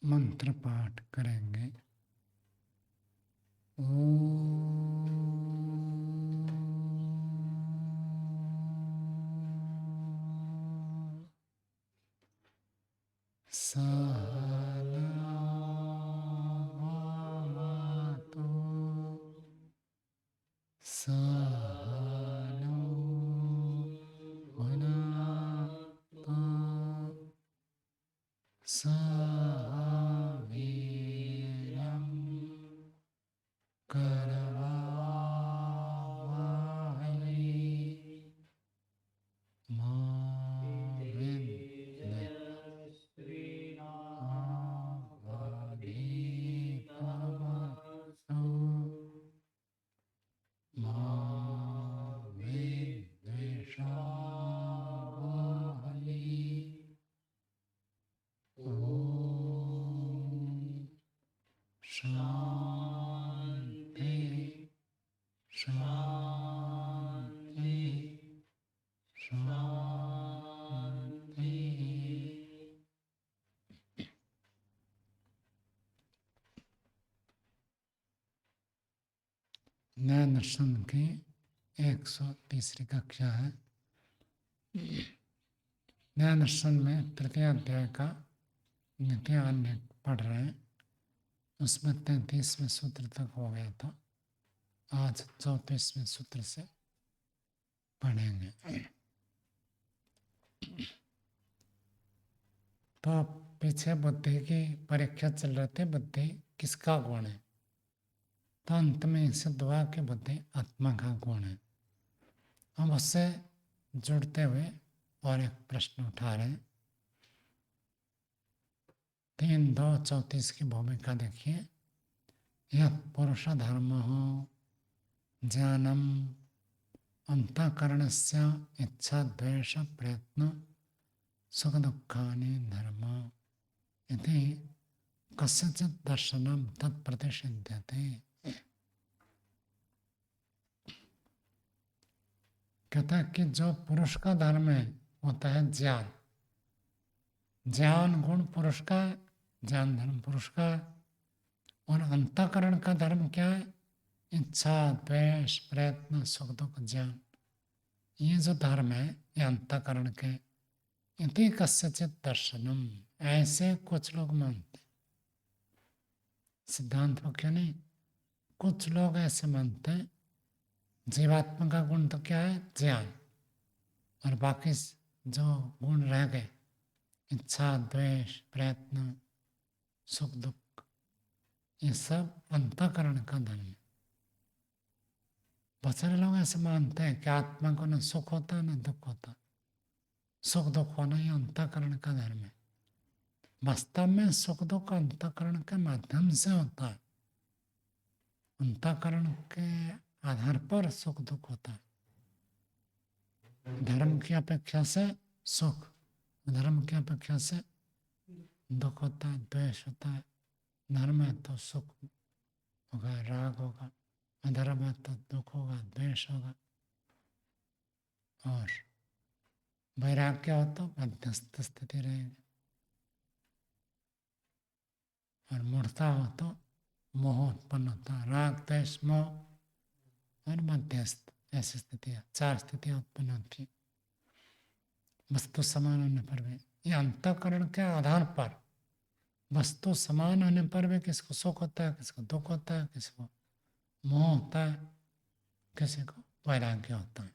मंत्र पाठ करेंगे। ओम सहना भवतु सहनौ भुनक्तु सह वीर्यं करवावहै मा विद्विषावहै मा विद्विषावहै। ओम शांति शांति शांति। ज्ञान दर्शन की 130वीं कक्षा है। ज्ञान दर्शन में तृतीय अध्याय का द्वितीय अन्य पढ़ रहे हैं। उसमें 33वें सूत्र तक हो गया था। आज 34वें सूत्र से पढ़ेंगे। तो पीछे बुद्धि की परीक्षा चल रही थी, बुद्धि किसका गुण है। तो अंत में सिद्ध हुआ कि बुद्धि आत्मा का गुण है। हम उससे जुड़ते हुए और एक प्रश्न उठा रहे हैं। 3:2:34 की भूमिका देखिए। यह पुरुष धर्म हो ज्ञानम अंतःकरणस्य इच्छा द्वेष प्रयत्न सुख दुःखानि धर्म इति कस्यचित् दर्शनम तत्प्रतिषिध्यते। कहता है कि जो पुरुष का धर्म है होता है ज्ञान। ज्ञान गुण पुरुष का, ज्ञान धर्म पुरुष का। और अंतःकरण का धर्म क्या है? इच्छा द्वेष प्रयत्न सुख दुख ज्ञान। ये जो धर्म है ये अंतःकरण के। इति कस्यचित् दर्शनम, ऐसे कुछ लोग मानते। सिद्धांत को क्यों नहीं, कुछ लोग ऐसे मानते हैं जीवात्मा का गुण तो क्या है? ज्ञान। और बाकी जो गुण रह गए इच्छा द्वेष प्रयत्न सुख दुख, ये सब अंतःकरण का धर्म है। बहुत सारे लोग ऐसे मानते हैं कि आत्मा को न सुख होता न दुख होता। सुख दुख होना ही अंतःकरण का धर्म है। वास्तव में सुख दुख अंतःकरण के माध्यम से होता है। अंतःकरण के आधार पर सुख दुख होता है। धर्म की अपेक्षा से सुख, धर्म की अपेक्षा से दुख होता है, द्वेष होता है। धर्म है तो सुख होगा, राग होगा। अधर्म है तो दुख होगा, द्वेष होगा। और वैराग्य हो तो मध्यस्थ स्थिति रहेगी। और मूर्ता हो तो मोह उत्पन्न होता है, राग द्वेष मोह और मध्यस्थ। ऐसी स्थितियाँ, 4 स्थितियाँ उत्पन्न होती है वस्तु समान होने पर भी। ये अंतःकरण के आधार पर वस्तु समान होने पर भी किसी को सुख होता है, किसी को दुख होता है, किसी को मोह होता है, किसी को वैराग्य होता है।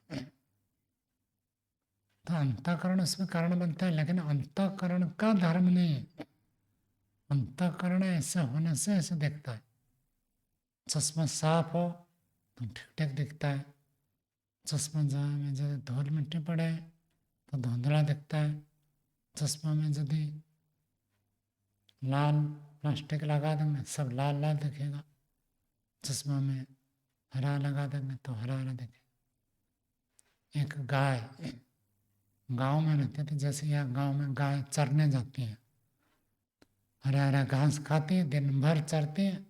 तो अंतःकरण इसमें कारण बनता है, लेकिन अंतःकरण का धर्म नहीं है। अंतःकरण ऐसे होने से ऐसे दिखता है। चश्मा साफ हो तो ठीक ठीक दिखता है। चश्मा में यदि धूल मिट्टी पड़े तो धुंधला दिखता है। चश्मा में यदि लाल प्लास्टिक लगा देंगे सब लाल लाल दिखेगा। चश्मा में हरा लगा देंगे तो हरा हरा दिखेगा। एक गाय गांव में रहती थी, जैसे यहाँ गांव में गाय चरने जाती है, हरा हरा घास खाती है, दिन भर चरती है,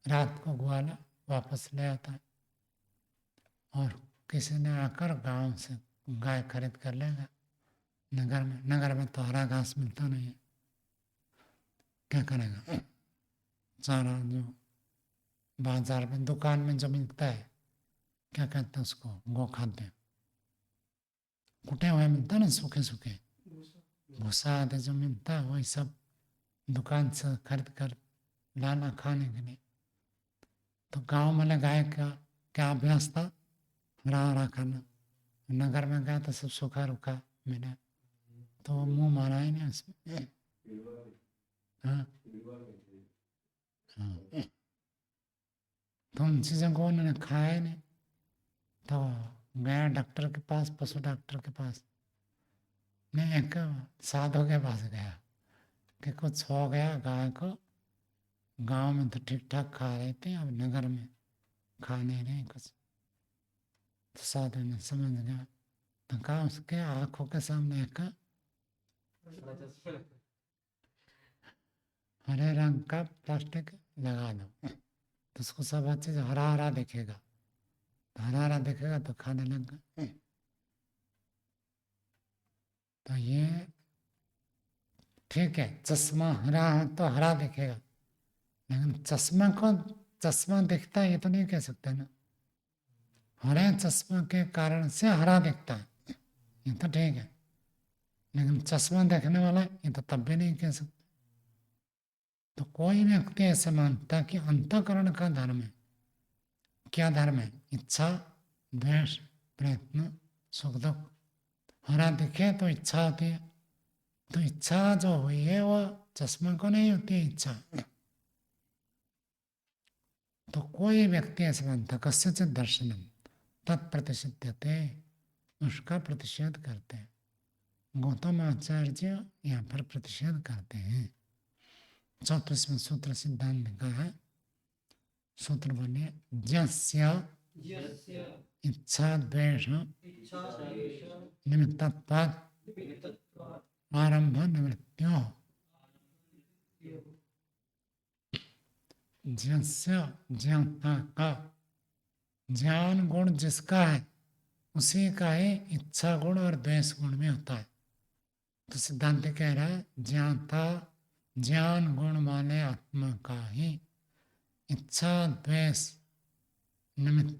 रात को ग्वाला वापस ले आता है। और किसी ने आकर गांव से गाय खरीद कर लेगा। नगर में तो हरा घास मिलता नहीं है। क्या करेगा? सारा जो बाजार में दुकान में जो मिलता है, क्या कहते हैं उसको, गो खाद्य, कुटे हुए मिलता है ना, सूखे सूखे भूसा आदि जो मिलता है, वही सब दुकान से खरीद कर लाना खाने के लिए। तो गांव में लगाए क्या अभ्यास था? हरा हरा खाना। नगर में गया तो सब सूखा रूखा मिला, तो वो मुंह मारा ही नहीं उसमें। हाँ हाँ, तो उन चीज़ों को उन्होंने खाया ही नहीं। तो गया डॉक्टर के पास, पशु डॉक्टर के पास, नहीं एक साधु के पास गया कि कुछ हो गया गाय को, गांव में तो ठीक ठाक खा रही थी, अब नगर में खा नहीं रही कुछ। तो साधु ने समझ गया, तो कहा उसके आंखों के सामने एक हरे रंग का प्लास्टिक लगा दो, तो उसको सब अच्छे से हरा हरा दिखेगा, तो हरा हरा दिखेगा तो खाने लग गया। तो ये ठीक है, चश्मा हरा है तो हरा दिखेगा, लेकिन चश्मा दिखता है ये तो नहीं कह सकते ना। हरे चश्मा के कारण से हरा दिखता है ये तो ठीक है, लेकिन चश्मा देखने वाला ये तो तब भी नहीं कह सकते। तो कोई व्यक्ति ऐसा मानता है कि अंतःकरण का धर्म है। क्या धर्म है? इच्छा, द्वेष, प्रयत्न, सुख दुख। हरा दिखे तो इच्छा होती है, तो इच्छा जो हुई है वो चश्मा को नहीं होती है इच्छा। तो कोई व्यक्ति ऐसा मानता कस्यचित दर्शनम तत्प्रतिषिध्यते, उसका प्रतिषेध करते हैं। गौतम आचार्य यहाँ पर प्रतिषेध करते हैं। 34वें सूत्र सिद्धांत लिखा है, सूत्र बोलिए, जस्य इच्छा द्वेष निमित्तत्वात् आरंभ निवृत्त्यो, जस्य ज्ञाता का ज्ञान गुण जिसका है उसी का ही इच्छा गुण और द्वेष गुण में होता है। तो सिद्धांत कह रहा है ज्ञाता ज्ञान गुण वाले आत्मा का ही इच्छा द्वेष निमित्त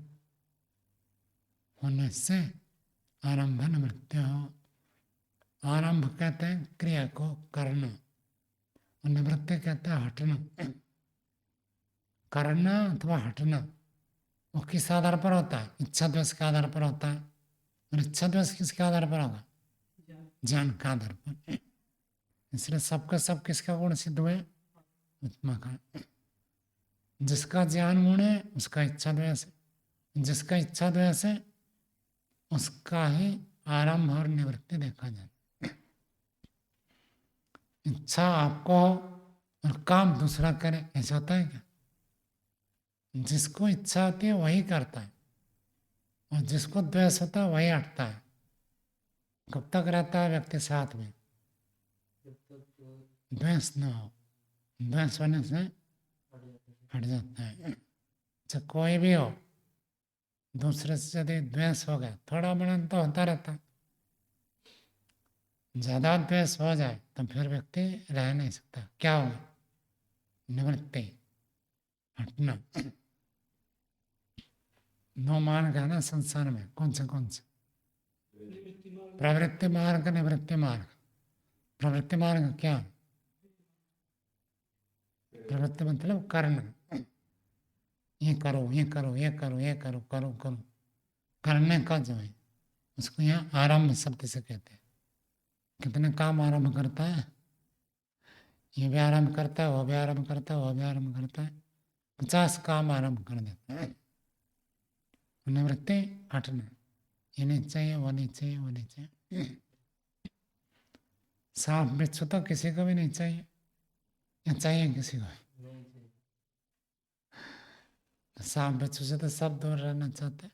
होने से आरंभ निवृत्ति हो। आरंभ कहते हैं क्रिया को करना, और निवृत्ति कहते हैं हटना। करना अथवा हटना वो किस आधार पर होता है? इच्छा द्वेष के आधार पर होता है। और इच्छा द्वेष किसके आधार पर होगा? ज्ञान के आधार पर। इसलिए सबका सब किसका गुण सिद्ध हुए? आत्मा का। जिसका ज्ञान गुण है उसका इच्छा द्वेष है, जिसका इच्छा द्वेष है उसका ही आरंभ और निवृत्ति देखा जाए। इच्छा आपको हो और काम दूसरा करे, ऐसा होता है क्या? जिसको इच्छा होती है वही करता है, और जिसको द्वेष होता है वही हटता है। कब तक रहता है व्यक्ति साथ में? द्वेष न हो, द्वेष होने से हट जाता है। चाहे कोई भी हो, दूसरे से यदि द्वेष हो गया, थोड़ा बड़ा तो होता रहता है, ज्यादा द्वेष हो जाए तो फिर व्यक्ति रह नहीं सकता। क्या होगा? निवृत्ति, हटना। 9 मार्ग है ना संसार में, कौन से? प्रवृत्ति मार्ग, निवृत्ति मार्ग। प्रवृत्ति मार्ग क्या? प्रवृत्ति मतलब करना, ये करो ये करो ये करो ये करो करो करो, करने का जो है उसको यहाँ आरंभ शब्द से कहते हैं। कितने काम आरंभ करता है? ये भी आरंभ करता है, वो भी आरंभ करता है, वो भी आरंभ करता है, 50 काम आरंभ कर देता है। निवृत्ति, हटना, ये नहीं चाहिए, वो नहीं चाहिए, वो नहीं चाहिए। सांप बिच्छू तो किसी को भी नहीं चाहिए, या चाहिए किसी को? सांप बिच्छू से तो सब दूर रहना चाहते हैं।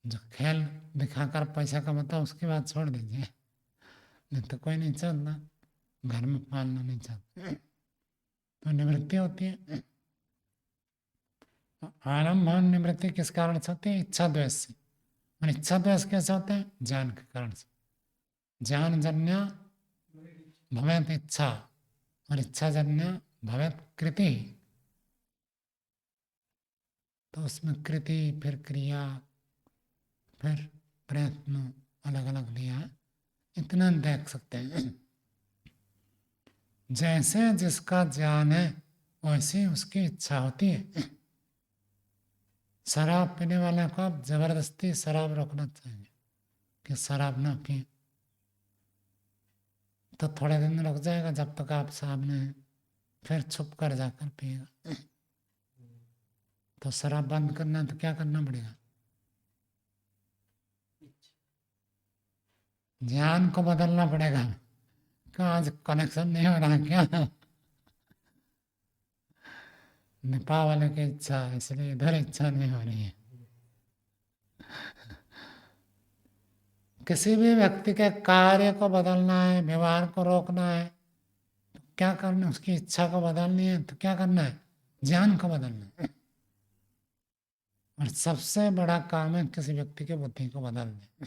जो खेल दिखाकर पैसा कमाता है उसकी बात छोड़ दीजिए, नहीं तो कोई नहीं चाहता, घर में पालना नहीं चाहता। तो निवृत्ति होती है। आरंभ और निवृत्ति किस कारण से होती है? इच्छा द्वेष से। और इच्छा द्वेष कैसे होता है? ज्ञान के कारण से। ज्ञान जन्य भवेत इच्छा, और इच्छा जन्य भवेत् कृति, तो उसमें कृति फिर क्रिया फिर प्रयत्न अलग अलग दिया है, इतना देख सकते हैं। जैसे जिसका ज्ञान है वैसी उसकी इच्छा होती है। शराब पीने वाले को आप जबरदस्ती शराब रोकना चाहिए कि शराब ना पिए, तो थोड़े दिन रुक जाएगा, जब तक आप सामने हैं, फिर छुप कर जाकर पिएगा। तो शराब बंद करना है तो क्या करना पड़ेगा? ज्ञान को बदलना पड़ेगा। क्या आज कनेक्शन नहीं हो रहा क्या? नेपाल वाले की इच्छा, इसलिए इधर इच्छा नहीं हो रही है। किसी भी व्यक्ति के कार्य को बदलना है, व्यवहार को रोकना है, तो क्या करना? उसकी इच्छा को बदलनी है तो क्या करना है? ज्ञान को बदलना है। और सबसे बड़ा काम है किसी व्यक्ति की बुद्धि को बदलना।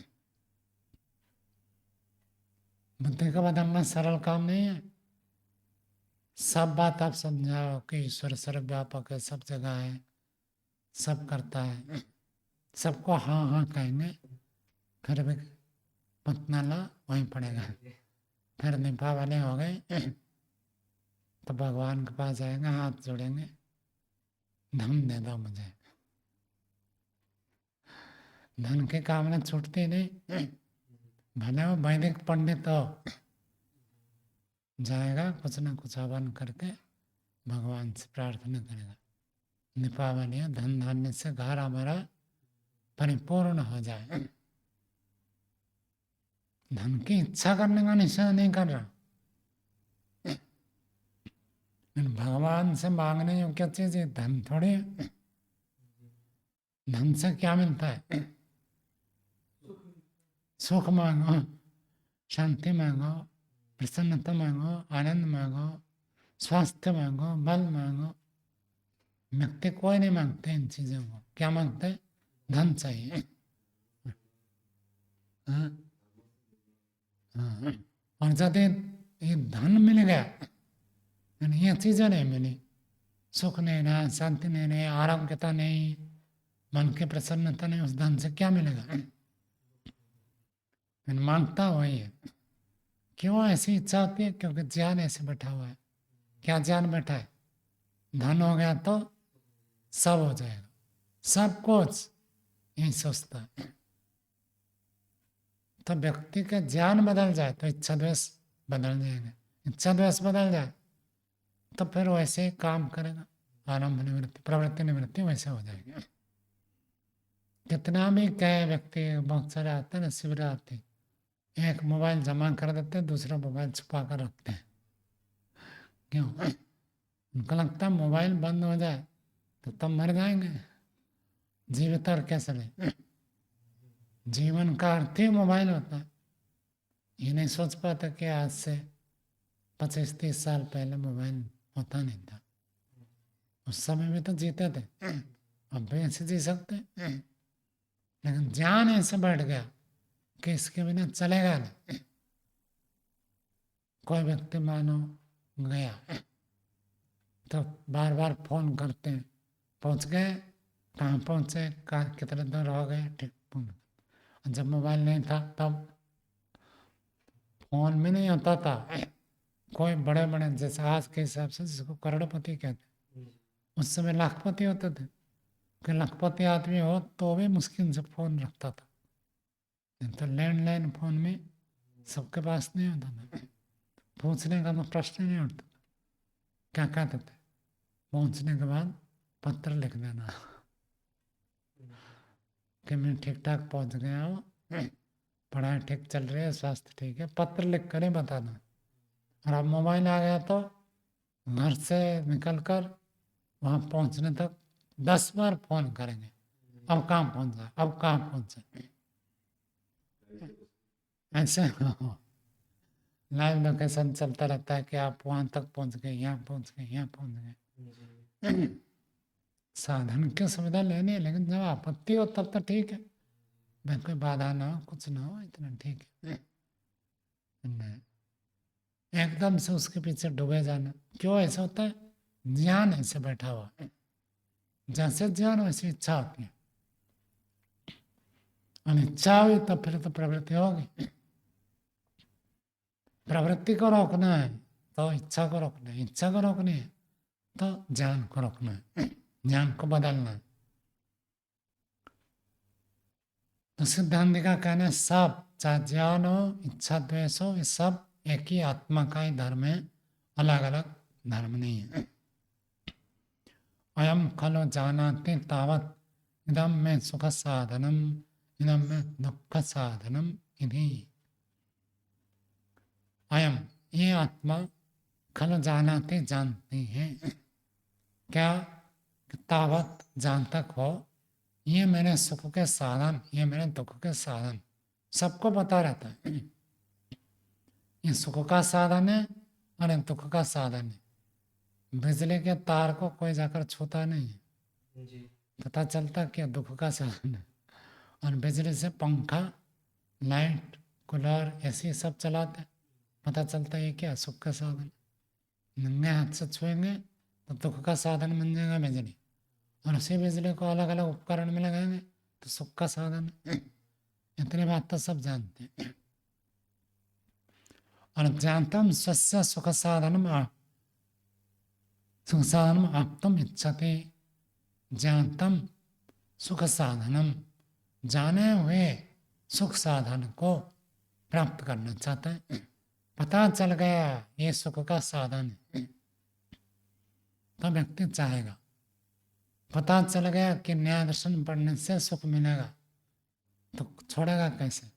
बुद्धि को बदलना सरल काम नहीं है। सब बात आप समझाओ कि ईश्वर सर्वव्यापक है, सब जगह है, सब करता है, सबको हाँ हाँ कहेंगे, फिर भी पतनाला वहीं पड़ेगा। फिर निभा वाले हो गए तो भगवान के पास जाएंगे, हाथ जोड़ेंगे, धन दे दो मुझे। धन की कामना छूटती नहीं। भले वो वैदिक पंडित हो, जाएगा कुछ ना कुछ हवन करके भगवान से प्रार्थना करेगा, दीपावली धन धान्य से घर हमारा परिपूर्ण हो जाए। धन की इच्छा करने का निश्चय नहीं कर रहा। भगवान से मांगने योग्य चीज है, धन थोड़ी है। धन से क्या मिलता है? सुख मांगो, शांति मांगो, प्रसन्नता मांगो, आनंद मांगो, स्वास्थ्य मांगो, बल मांगो। व्यक्ति कोई नहीं मांगते इन चीजों को। क्या मांगते? धन चाहिए। हाँ? हाँ। और जब ये धन मिल गया, ये चीजें नहीं मिली, सुख नहीं रहा, शांति नहीं रही, आरोग्यता नहीं, मन की प्रसन्नता नहीं, उस धन से क्या मिलेगा? मांगता वही है। क्यों ऐसी इच्छा होती है? क्योंकि ज्ञान ऐसे बैठा हुआ है। क्या ज्ञान बैठा है? धन हो गया तो सब हो जाएगा, सब कुछ यही सोचता है। तो व्यक्ति का ज्ञान बदल जाए तो इच्छा द्वेष बदल जाएगा। इच्छा द्वेष बदल जाए तो फिर वैसे ही काम करेगा। आरंभ निवृत्ति, प्रवृत्ति निवृत्ति वैसे हो जाएगी। कितना भी कहे व्यक्ति, बहुत सारे आते हैं ना, शिविर आते हैं, एक मोबाइल जमा कर देते हैं, दूसरा मोबाइल छुपा कर रखते हैं। क्यों? उनको लगता है मोबाइल बंद हो जाए तो तब मर जाएंगे, जीवित और कैसे रहे? जीवन का अर्थ ही मोबाइल होता है। ये नहीं सोच पाता कि आज से 25-30 साल पहले मोबाइल होता नहीं था। उस समय में तो जीते थे, अब भी ऐसे जी सकते हैं। लेकिन ज्ञान ऐसे बैठ गया कि इसके बिना चलेगा नहीं। कोई व्यक्ति मानो गया तो बार बार फोन करते हैं, पहुंच गए, कहाँ पहुंचे, कहाँ कितने दूर हो गए, ठीक। जब मोबाइल नहीं था तब फोन में नहीं होता था। कोई बड़े बड़े, जैसे आज के हिसाब से जिसको करोड़पति कहते, उस समय लाखपति होते थे। कि लाखपति आदमी हो तो भी मुश्किल से फोन रखता था। तो लैंडलाइन फोन में सबके पास नहीं होता था। पूछने का तो प्रश्न नहीं उठता था। क्या कहते थे? पहुंचने के बाद पत्र लिख देना कि मैं ठीक ठाक पहुंच गया हूँ, पढ़ाई ठीक चल रही है, स्वास्थ्य ठीक है, पत्र लिख कर ही बताना। और अब मोबाइल आ गया तो घर से निकल कर वहाँ पहुँचने तक 10 बार फोन करेंगे, अब कहाँ पहुँचा, अब कहाँ पहुँचा। ऐसे लाइव लोकेशन चलता रहता है कि आप वहाँ तक पहुँच गए, यहाँ पहुँच गए, यहाँ पहुँच गए। साधन की सुविधा लेनी है, लेकिन जब आपत्ति हो तब तो ठीक है, भाई कोई बाधा ना हो, कुछ ना हो, इतना ठीक है। नहीं, एकदम से उसके पीछे डूबे जाना, क्यों ऐसा होता है? ज्ञान ऐसे बैठा हुआ है, जैसे ज्ञान वैसी इच्छा होती है, और इच्छा हुई तो फिर तो प्रवृत्ति होगी। प्रवृत्ति को रोकना है तो इच्छा को रोकना है, इच्छा को रोकनी है तो ज्ञान को रोकना है, ज्ञान को बदलना है। तो सिद्धांत का कहना है सब, चाहे ज्ञान हो, इच्छा, द्वेष हो, ये सब एक ही आत्मा का ही धर्म है, अलग अलग धर्म नहीं है। अयम खलो जानाति तावत इदम में सुख साधनम इदम में दुख साधनम इति। अयम, ये आत्मा, खलो जानाति, जानती है, क्या? तावत, जहाँ तक हो, ये मेरे सुख के साधन, ये मेरे दुख के साधन, सबको पता रहता है। ये सुख का साधन है और ये दुख का साधन है। बिजली के तार को कोई जाकर छूता नहीं है, पता चलता क्या दुख का साधन है। और बिजली से पंखा, लाइट, कूलर, एसी सब चलाते, पता चलता है क्या सुख का साधन। नंगे हाथ से छुएंगे तो दुख का साधन बन जाएगा बिजली, और उसी बिजली को अलग अलग उपकरण में लगाएंगे तो सुख का साधन है। इतनी बात तो सब जानते हैं। और जानतम स्वस्य सुख साधनम आप्तुम इच्छति। जानतम सुख साधनम, जाने हुए सुख साधन को प्राप्त करना चाहता है। पता चल गया ये सुख का साधन है तो व्यक्ति चाहेगा। पता चल गया कि न्याय दर्शन पढ़ने से सुख मिलेगा तो छोड़ेगा कैसे?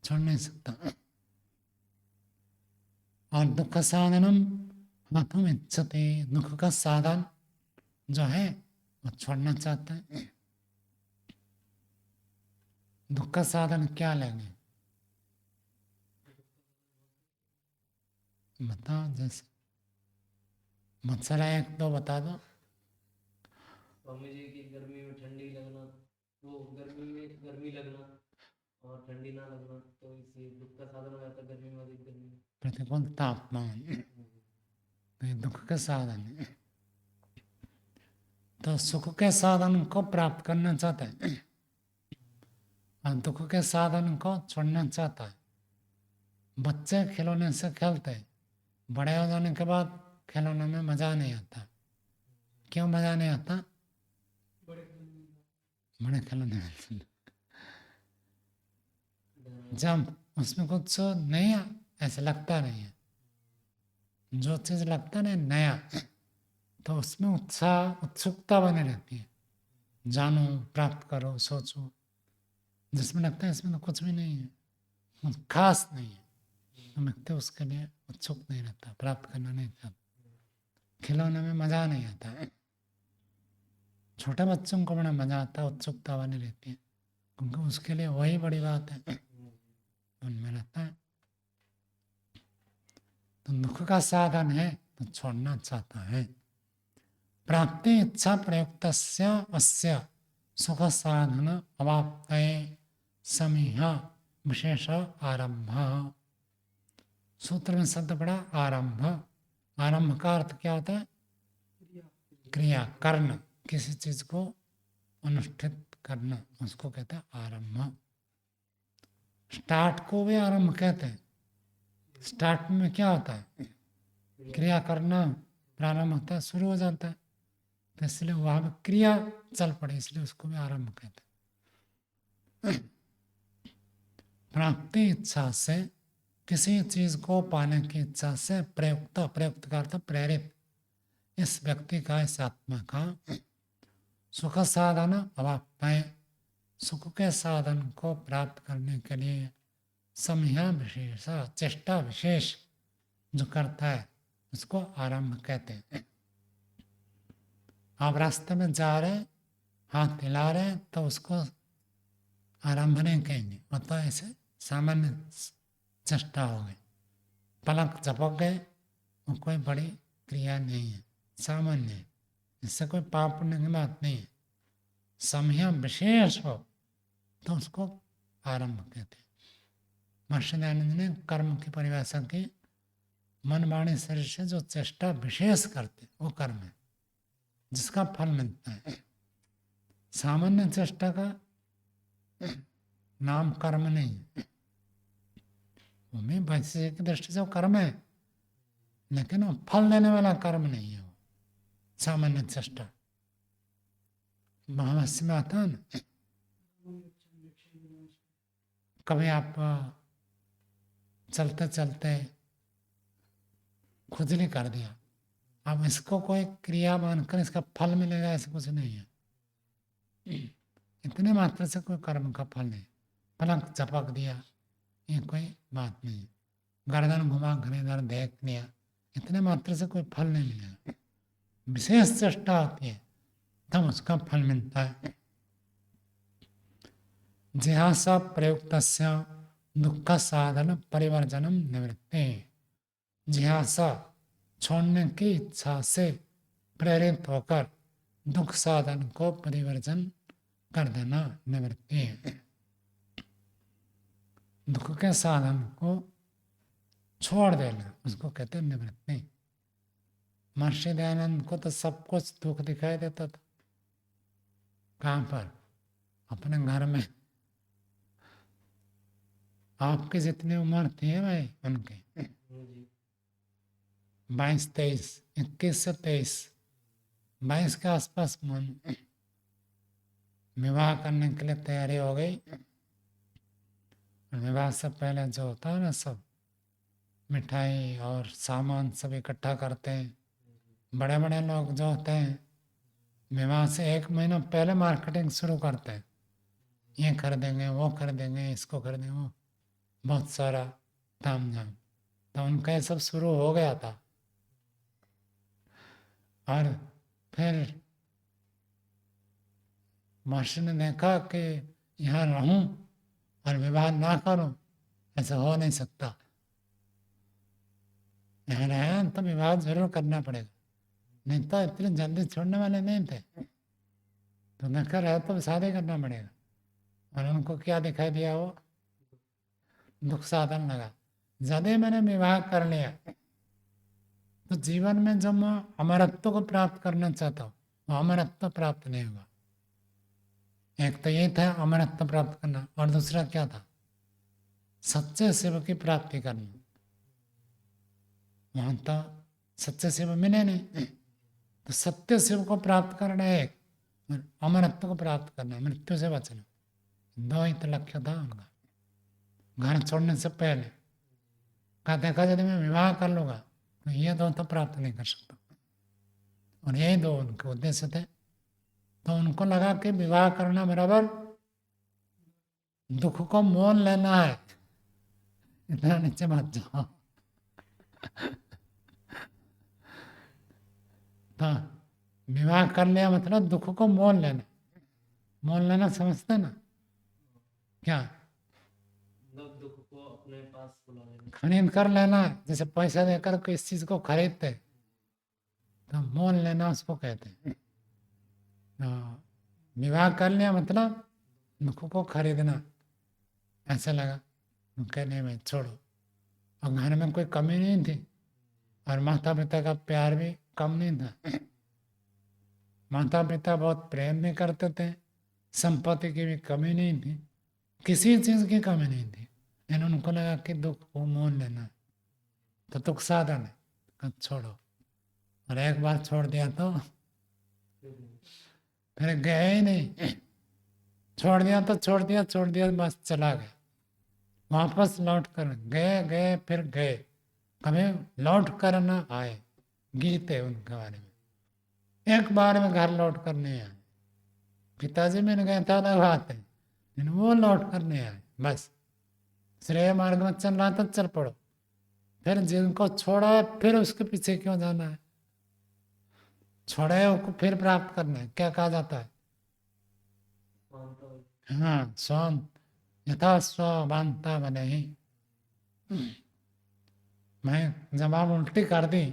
छोड़ नहीं सकता। और दुख साधनम हाथों में इच्छते, दुख का साधन जो है वो छोड़ना चाहता है। दुख का साधन क्या लेंगे बताओ? जैसे मत्सरा एक दो बता दो। स्वामी जी की गर्मी में ठंडी लगना, वो गर्मी में गर्मी लगना और ठंडी ना लगना, तो इसी दुख का साधन हो जाता है। गर्मी में अधिक गर्मी, प्रतिकूल तापमान, तो ये दुख के साधन है। तो सुख के साधन को प्राप्त करना चाहता है और दुख के साधन को छोड़ना चाहता है। बच्चे खिलौने से खेलते हैं, बड़े हो जाने के बाद खिलौने में मजा नहीं आता। क्यों मजा नहीं आता? बड़े खिलौने में जब उसमें कुछ नहीं ऐसा लगता नहीं है। जो चीज लगता नहीं नया तो उसमें उत्साह, उत्सुकता बनी रहती है। जानो, प्राप्त करो, सोचो। जिसमें लगता है इसमें तो कुछ भी नहीं है, कुछ खास नहीं है, तो व्यक्ति उसके लिए उत्सुक नहीं रहता, प्राप्त करना नहीं चाहता। खिलौने में मजा नहीं आता है। छोटे बच्चों को बड़ा मजा आता है, उत्सुकता बनी रहती है, क्योंकि उसके लिए वही बड़ी बात है, उनमें रहता है। तो दुख का साधन है तो छोड़ना चाहता है। प्राप्ति इच्छा प्रयुक्त अस्य सुख साधन अवाप्त समीह विशेष आरंभ। सूत्र में शब्द पड़ा आरंभ। आरंभ का अर्थ क्या होता है? क्रिया, करना, किसी चीज को अनुष्ठित करना, उसको कहते हैं आरंभ। स्टार्ट को भी आरंभ कहते हैं। स्टार्ट में क्या होता है? क्रिया करना प्रारंभ होता है, शुरू हो जाता है, तो इसलिए वहां पर क्रिया चल पड़े, इसलिए उसको भी आरंभ कहते हैं। प्राप्ति इच्छा से, किसी चीज को पाने की इच्छा से, प्रयुक्त, प्रयुक्त का अर्थ प्रेरित, इस व्यक्ति का, इस आत्मा का सुख साधन अवाप्त है, सुख के साधन को प्राप्त करने के लिए समया विशेष, चेष्टा विशेष जो करता है उसको आरंभ कहते हैं। आप रास्ते में जा रहे, हाथ हिला रहे, तो उसको आरंभ नहीं कहेंगे, मतलब ऐसे सामान्य चेष्टा हो गई। पलक झपक गए, वो कोई बड़ी क्रिया नहीं है, सामान्य है, इससे कोई पाप पुण्य की बात नहीं है। समय विशेष हो तो उसको आरंभ कहते हैं। महर्षि दयानंद ने कर्म की परिभाषा की, मन वाणी शरीर से जो चेष्टा विशेष करते वो कर्म है। जिसका फल मिलता है। सामान्य चेष्टा का नाम कर्म नहीं है। वो में वैसे की दृष्टि से वो कर्म है, लेकिन वो फल देने वाला कर्म नहीं है। वो सामान्य चेष्टा महावश्य में आता है ना। कभी आप चलते चलते खुजली कर दिया, अब इसको कोई क्रिया मानकर इसका फल मिलेगा ऐसा कुछ नहीं है। इतने मात्र से कोई कर्म का फल नहीं। पलक झपक दिया, ये कोई बात नहीं। गर्दन घुमा घर इधर देख लिया, इतने मात्र से कोई फल नहीं मिलेगा। विशेष चेष्टा होती है तब उसका फल मिलता है। जिहासा प्रयुक्त दुख साधन परिवर्जनम निवृत्ति। जिहासा छोड़ने की इच्छा से प्रेरित होकर दुख साधन को परिवर्जन कर देना निवृत्ति है। दुख के साधन को छोड़ देना उसको कहते हैं निवृत्ति। महर्षि दयानंद को तो सब कुछ दुख दिखाई देता था। कहाँ पर? अपने घर में। आपकी जितनी उम्र थी भाई उनकी 22-23, 21 से 23, 22 के आसपास मन विवाह करने के लिए तैयारी हो गई। विवाह से पहले जो होता है ना, सब मिठाई और सामान सब इकट्ठा करते हैं। बड़े बड़े लोग जो होते हैं विवाह से 1 महीना पहले मार्केटिंग शुरू करते हैं। ये खरीदेंगे, वो खरीदेंगे, इसको खरीदेंगे, वो बहुत सारा ताम झाम। तो उनका ये सब शुरू हो गया था। और फिर महर्षि ने देखा कि यहाँ रहूं और विवाह ना करूं, ऐसा हो नहीं सकता। यहाँ रहे तो विवाह जरूर करना पड़ेगा, नहीं तो इतनी जल्दी छोड़ने वाले नहीं थे। तो नकर है तो शादी करना पड़ेगा। और उनको क्या दिखाई दिया? वो दुख साधन लगा। यदि मैंने विवाह कर लिया तो जीवन में जब मैं अमरत्व को प्राप्त करना चाहता हूँ वो अमरत्व प्राप्त नहीं होगा। एक तो ये था अमरत्व प्राप्त करना, और दूसरा क्या था? सच्चे शिव की प्राप्ति करना। वहां तो सच्चे शिव मिले नहीं, तो सत्य शिव को प्राप्त करना एक, और अमरत्व को प्राप्त करना, मृत्यु से बचना, दो ही तो लक्ष्य था उनका। घर छोड़ने से पहले कहा देखा यदि मैं विवाह कर लूंगा तो ये दो तो प्राप्त नहीं कर सकता, और यही दो उनके उद्देश्य थे। तो उनको लगा कि विवाह करना बराबर दुख को मोल लेना है। इतना नीचे मत जाओ। तो विवाह कर लिया मतलब दुख को मोल लेना। मोल लेना समझते ना क्या? दुख को अपने पास बुला लेना, खरीद कर लेना। जैसे पैसा देकर किस चीज को खरीदते तो मोल लेना उसको कहते हैं। विवाह कर लिया मतलब दुख को खरीदना। ऐसा लगा कहने में छोड़ो। और घर में कोई कमी नहीं थी, और माता पिता का प्यार भी कम नहीं था। माता पिता बहुत प्रेम भी करते थे, संपत्ति की भी कमी नहीं थी, किसी चीज की कमी नहीं थी। लेकिन उनको लगा कि दुख को मोल लेना तो दुख साधन है, तो छोड़ो। और एक बार छोड़ दिया तो फिर गए ही नहीं। छोड़ दिया तो छोड़ दिया, छोड़ दिया बस चला गया। वापस लौट कर गए गए फिर गए, कभी लौट कर न आए। गीते उनके बारे में एक बार में घर लौट कर नहीं आए। पिताजी मैंने गए था अलग बात है, लेकिन वो लौट कर नहीं आए। बस श्रेय मार्ग में चल रहा था, चल पड़ो। फिर जिनको छोड़ा है फिर उसके पीछे क्यों जाना है? छोड़े को फिर प्राप्त करना है। क्या कहा जाता है? हाँ, स्वांत यथा स्वांता बने ही। मैं जब आप उल्टी कर दी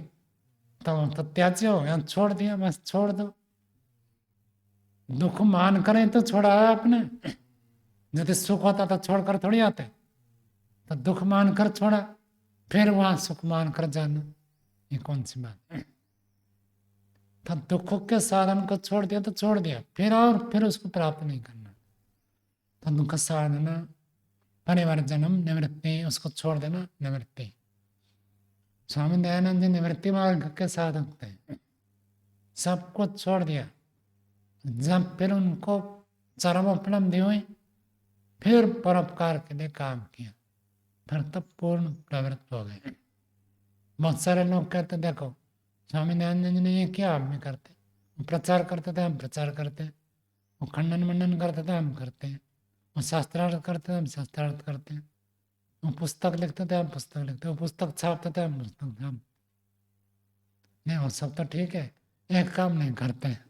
तो त्याज्य हो गया, छोड़ दिया, बस छोड़ दो। दुख मान करें तो छोड़ा है आपने। यदि सुख होता तो छोड़कर थोड़ी आते। तो दुख मानकर छोड़ा, फिर वहां सुख मानकर जाना, ये कौन सी बात है? तो दुखों के साधन को छोड़ दिया तो छोड़ दिया, फिर उसको प्राप्त नहीं करना। तो दुख साधना परिवर्जनम निवृत्ति, उसको छोड़ देना निवृत्ति। स्वामी दयानंद जी निवृत्ति मार्ग के साधक थे, सब कुछ छोड़ दिया। जब फिर उनको चरम उपलब्धि हुई, फिर परोपकार के लिए काम किया, फिर तब पूर्ण प्रवृत्त हो गए। बहुत सारे लोग कहते देखो स्वामी दयानंद जी ने ये किया, हम भी करते। वो प्रचार करते थे, हम प्रचार करते हैं। वो खंडन मंडन करते थे, हम करते हैं। वो शास्त्रार्थ करते थे, हम शास्त्रार्थ करते हैं। वो पुस्तक लिखते थे, हम पुस्तक लिखते हैं। वो पुस्तक छापते थे, हम पुस्तक छाप। नहीं, वो सब तो ठीक है, एक काम नहीं करते हैं।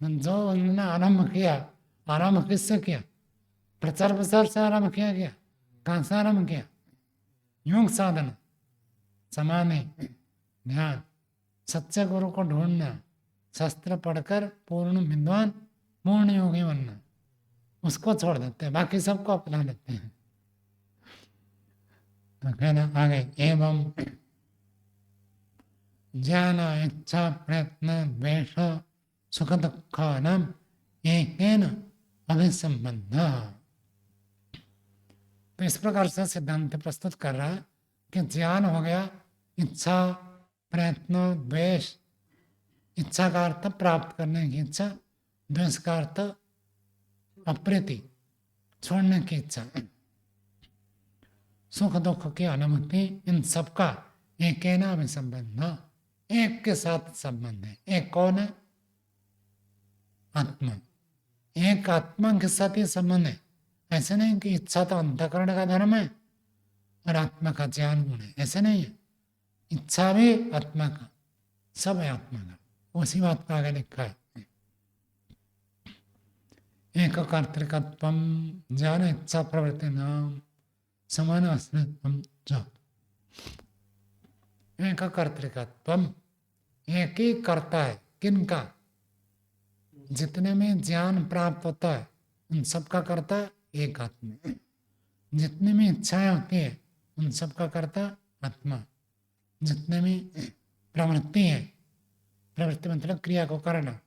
जो उन्होंने आरंभ किया, आरंभ किससे किया? प्रचार प्रसार से आरंभ किया गया। कहाँ से आरंभ किया? योग साधना, समाधि, ध्यान, सच्चे गुरु को ढूंढना, शास्त्र पढ़कर पूर्ण विद्वान, पूर्ण योगी बनना, उसको छोड़ देते हैं, बाकी सबको अपना लेते हैं। तो कहना आगे, एवं ज्ञान इच्छा प्रयत्न द्वेष सुख दुखानाम एकेन अभिसंबंध। तो इस प्रकार से सिद्धांत प्रस्तुत कर रहा है कि ज्ञान हो गया इच्छा प्रयत्न द्वेष। इच्छा का अर्थ प्राप्त करने की इच्छा, द्वेष का अर्थ अप्रीति, छोड़ने की इच्छा, सुख दुख की अनुभूति, इन सबका एक अभिसंबंध, एक के साथ संबंध है। एक कौन है? आत्मा। एक आत्मा के साथ ही संबंध है। ऐसे नहीं कि इच्छा तो अंतःकरण का धर्म है और आत्मा का ज्ञान गुण है, ऐसे नहीं है। इच्छा भी आत्मा का, सब है आत्मा का। उसी बात का आगे लिखा है, एक कर्तृकत्व ज्ञान इच्छा प्रवृत्ति नाम समान आश्रितम। एक कर्तृकत्व, एक ही करता है। किनका? जितने में ज्ञान प्राप्त होता है उन सबका करता एक आत्मा। जितने में इच्छाएं होती है उन सबका करता आत्मा। जितने में प्रवृत्ति है, प्रवृत्ति मतलब क्रिया को करना,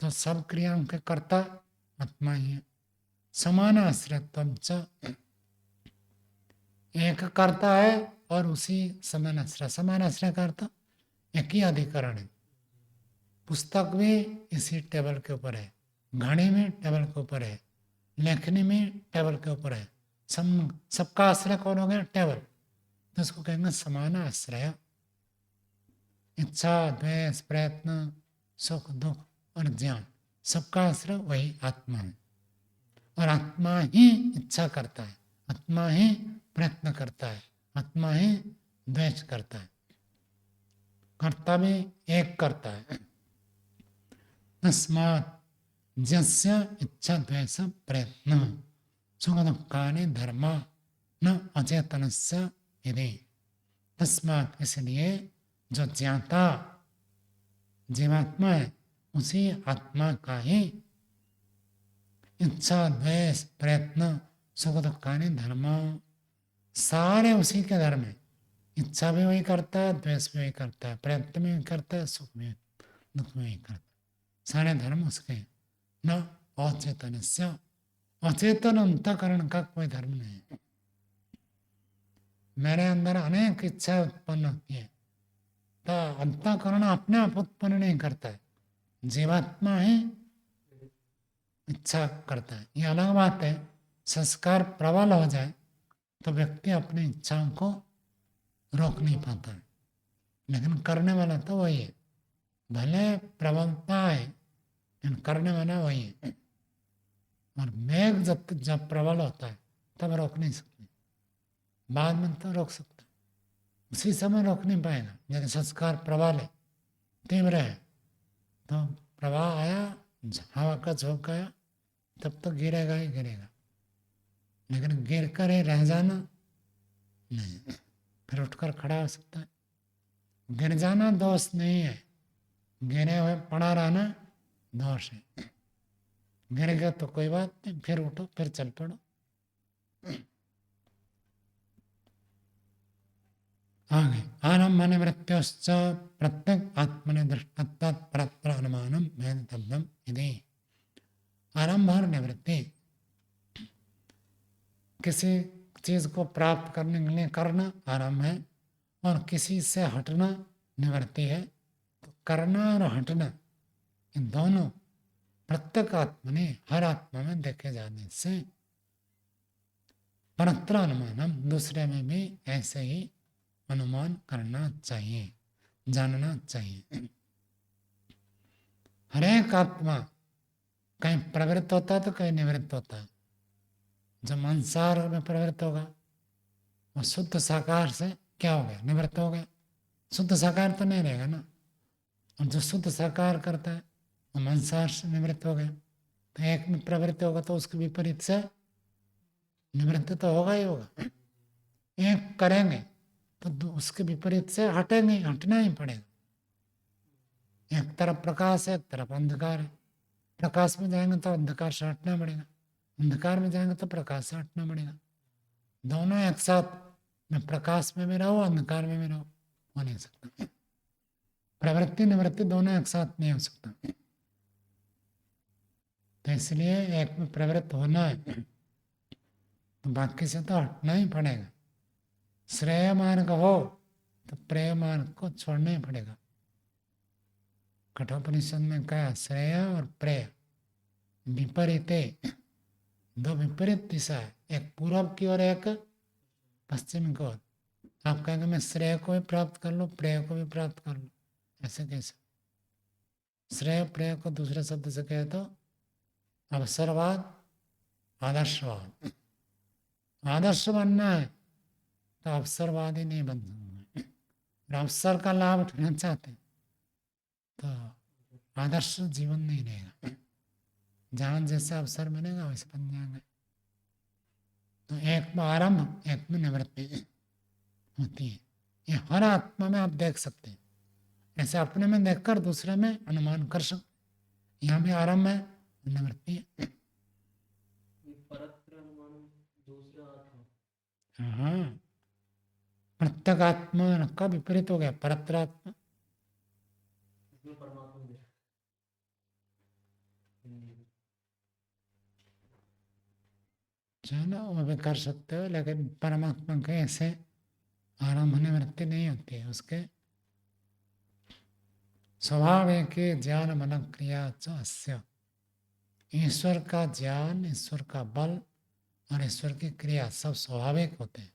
तो सब क्रियाओं के कर्ता आत्मा ही है। समान आश्रयत्व, एक करता है और उसी समान आश्रय। समान आश्रय का अर्थ एक ही अधिकरण है। पुस्तक भी इसी टेबल के ऊपर है, घड़ी में टेबल के ऊपर है, लेखनी में टेबल के ऊपर है। सबका आश्रय कौन हो गया? टेबल। तो उसको कहेंगे समान आश्रय। इच्छा द्वेष प्रयत्न सुख दुख और ज्ञान, सबका आश्रय वही आत्मा है। और आत्मा ही इच्छा करता है, आत्मा ही प्रयत्न करता है, आत्मा ही द्वेष करता है। कर्ता भी एक करता है। तस्मात् यस्य इच्छा द्वेष प्रयत्न सुख दुखानि धर्म न अचेतनस्य यदि। तस्मात् इसलिए जो ज्ञाता जीवात्मा है उसी आत्मा का ही इच्छा द्वेष प्रयत्न सुख दुखानि धर्म, सारे उसी के धर्म है। इच्छा भी वही करता है, द्वेष भी वही करता है, प्रयत्न भी करता है, सुख भी दुख भी वही करता है। सारे धर्म उसके। न अचेतनस्य, अचेतन अंतःकरण का कोई धर्म नहीं है। मेरे अंदर अनेक इच्छा उत्पन्न होती है तो अंतःकरण अपने आप उत्पन्न नहीं करता है, जीवात्मा ही इच्छा करता है। ये अलग बात है, संस्कार प्रबल हो जाए तो व्यक्ति अपनी इच्छाओं को रोक नहीं पाता है, लेकिन करने वाला तो वही है। भले प्रबलता है लेकिन करने वाला वही है। और मेघ जब प्रबल होता है तब रोक नहीं सकते, बाद में तो रोक सकता है, उसी समय रोक नहीं पाएगा। यदि संस्कार प्रबल है, तीव्र है, तो प्रवाह आया, हवा का झोंका आया, तब तो गिरेगा ही गिरेगा। लेकिन गिर कर ही रह जाना नहीं, फिर उठकर खड़ा हो सकता है। गिर जाना दोष नहीं है, गिरे हुए पड़ा रहना दोष है। गिर गया तो कोई बात नहीं, फिर उठो, फिर चल पड़ो। आगे आरंभ निवृत्त्योश्च प्रत्यक आत्मनि दृष्टत्वात् परत्र अनुमानम वेदितव्यम इति। आरंभ और निवृत्ति किसी चीज को प्राप्त करने के लिए करना आरंभ है और किसी से हटना निवृत्ति है। तो करना और हटना इन दोनों प्रत्येक आत्मा ने हर आत्मा में देखे जाने से परत्र अनुमानम दूसरे में भी ऐसे ही अनुमान करना चाहिए, जानना चाहिए। हर एक आत्मा कहीं प्रवृत्त होता है तो कहीं निवृत्त होता है। जब मांसाहार में प्रवृत्त होगा वो शुद्ध साकार से क्या हो गया, निवृत्त हो गया। शुद्ध साकार तो नहीं रहेगा ना, और जो शुद्ध साकार करता है वो मांसाहार से निवृत्त हो गया। तो एक में प्रवृत्त होगा तो उसके विपरीत से निवृत्त तो होगा ही होगा। एक करेंगे तो उसके विपरीत से हटेंगे, हटना ही पड़ेगा। एक तरफ प्रकाश है, एक तरफ अंधकार है। प्रकाश में जाएंगे तो अंधकार से हटना पड़ेगा, अंधकार में जाएंगे तो प्रकाश से हटना पड़ेगा। दोनों एक साथ में प्रकाश में भी रहो अंधकार में भी रहो, हो नहीं सकता। प्रवृत्ति निवृत्ति दोनों एक साथ नहीं हो सकता। तो इसलिए एक में प्रवृत्त होना है तो बाकी से तो हटना ही पड़ेगा। श्रेय मार्ग हो तो प्रेय मार्ग को छोड़ना ही पड़ेगा। कठोपनिषद में कहा श्रेय और प्रेय विपरीत, दो विपरीत दिशा है, एक पूर्व की ओर एक पश्चिम की ओर। आप कहेंगे मैं श्रेय को भी प्राप्त कर लो प्रेय को भी प्राप्त कर लो, ऐसे कैसे? श्रेय प्रेय को दूसरे शब्द से कहे तो अवसरवाद आदर्शवाद। आदर्श बनना है तो अवसरवादी नहीं बन सकते। अवसर का लाभ उठाना चाहते हैं तो आदर्श जीवन नहीं रहेगा। जहाँ जैसा अवसर मिलेगा वैसे बन जाएंगे। तो एक में आरंभ एक में निवृत्ति होती है। ये हर आत्मा में आप देख सकते हैं। ऐसे अपने में देखकर दूसरे में अनुमान कर सकते। यहाँ भी आरंभ है निवृत्ति है। हाँ, प्रत्येक आत्मा का विपरीत हो गया परत्र आत्मा। चलो वो भी कर सकते हो, लेकिन परमात्मा के ऐसे आरंभ निवृत्ति नहीं होती है। उसके स्वभाव है कि ज्ञान मन क्रिया च ईश्वर का ज्ञान, ईश्वर का बल और ईश्वर की क्रिया सब स्वाभाविक होते हैं।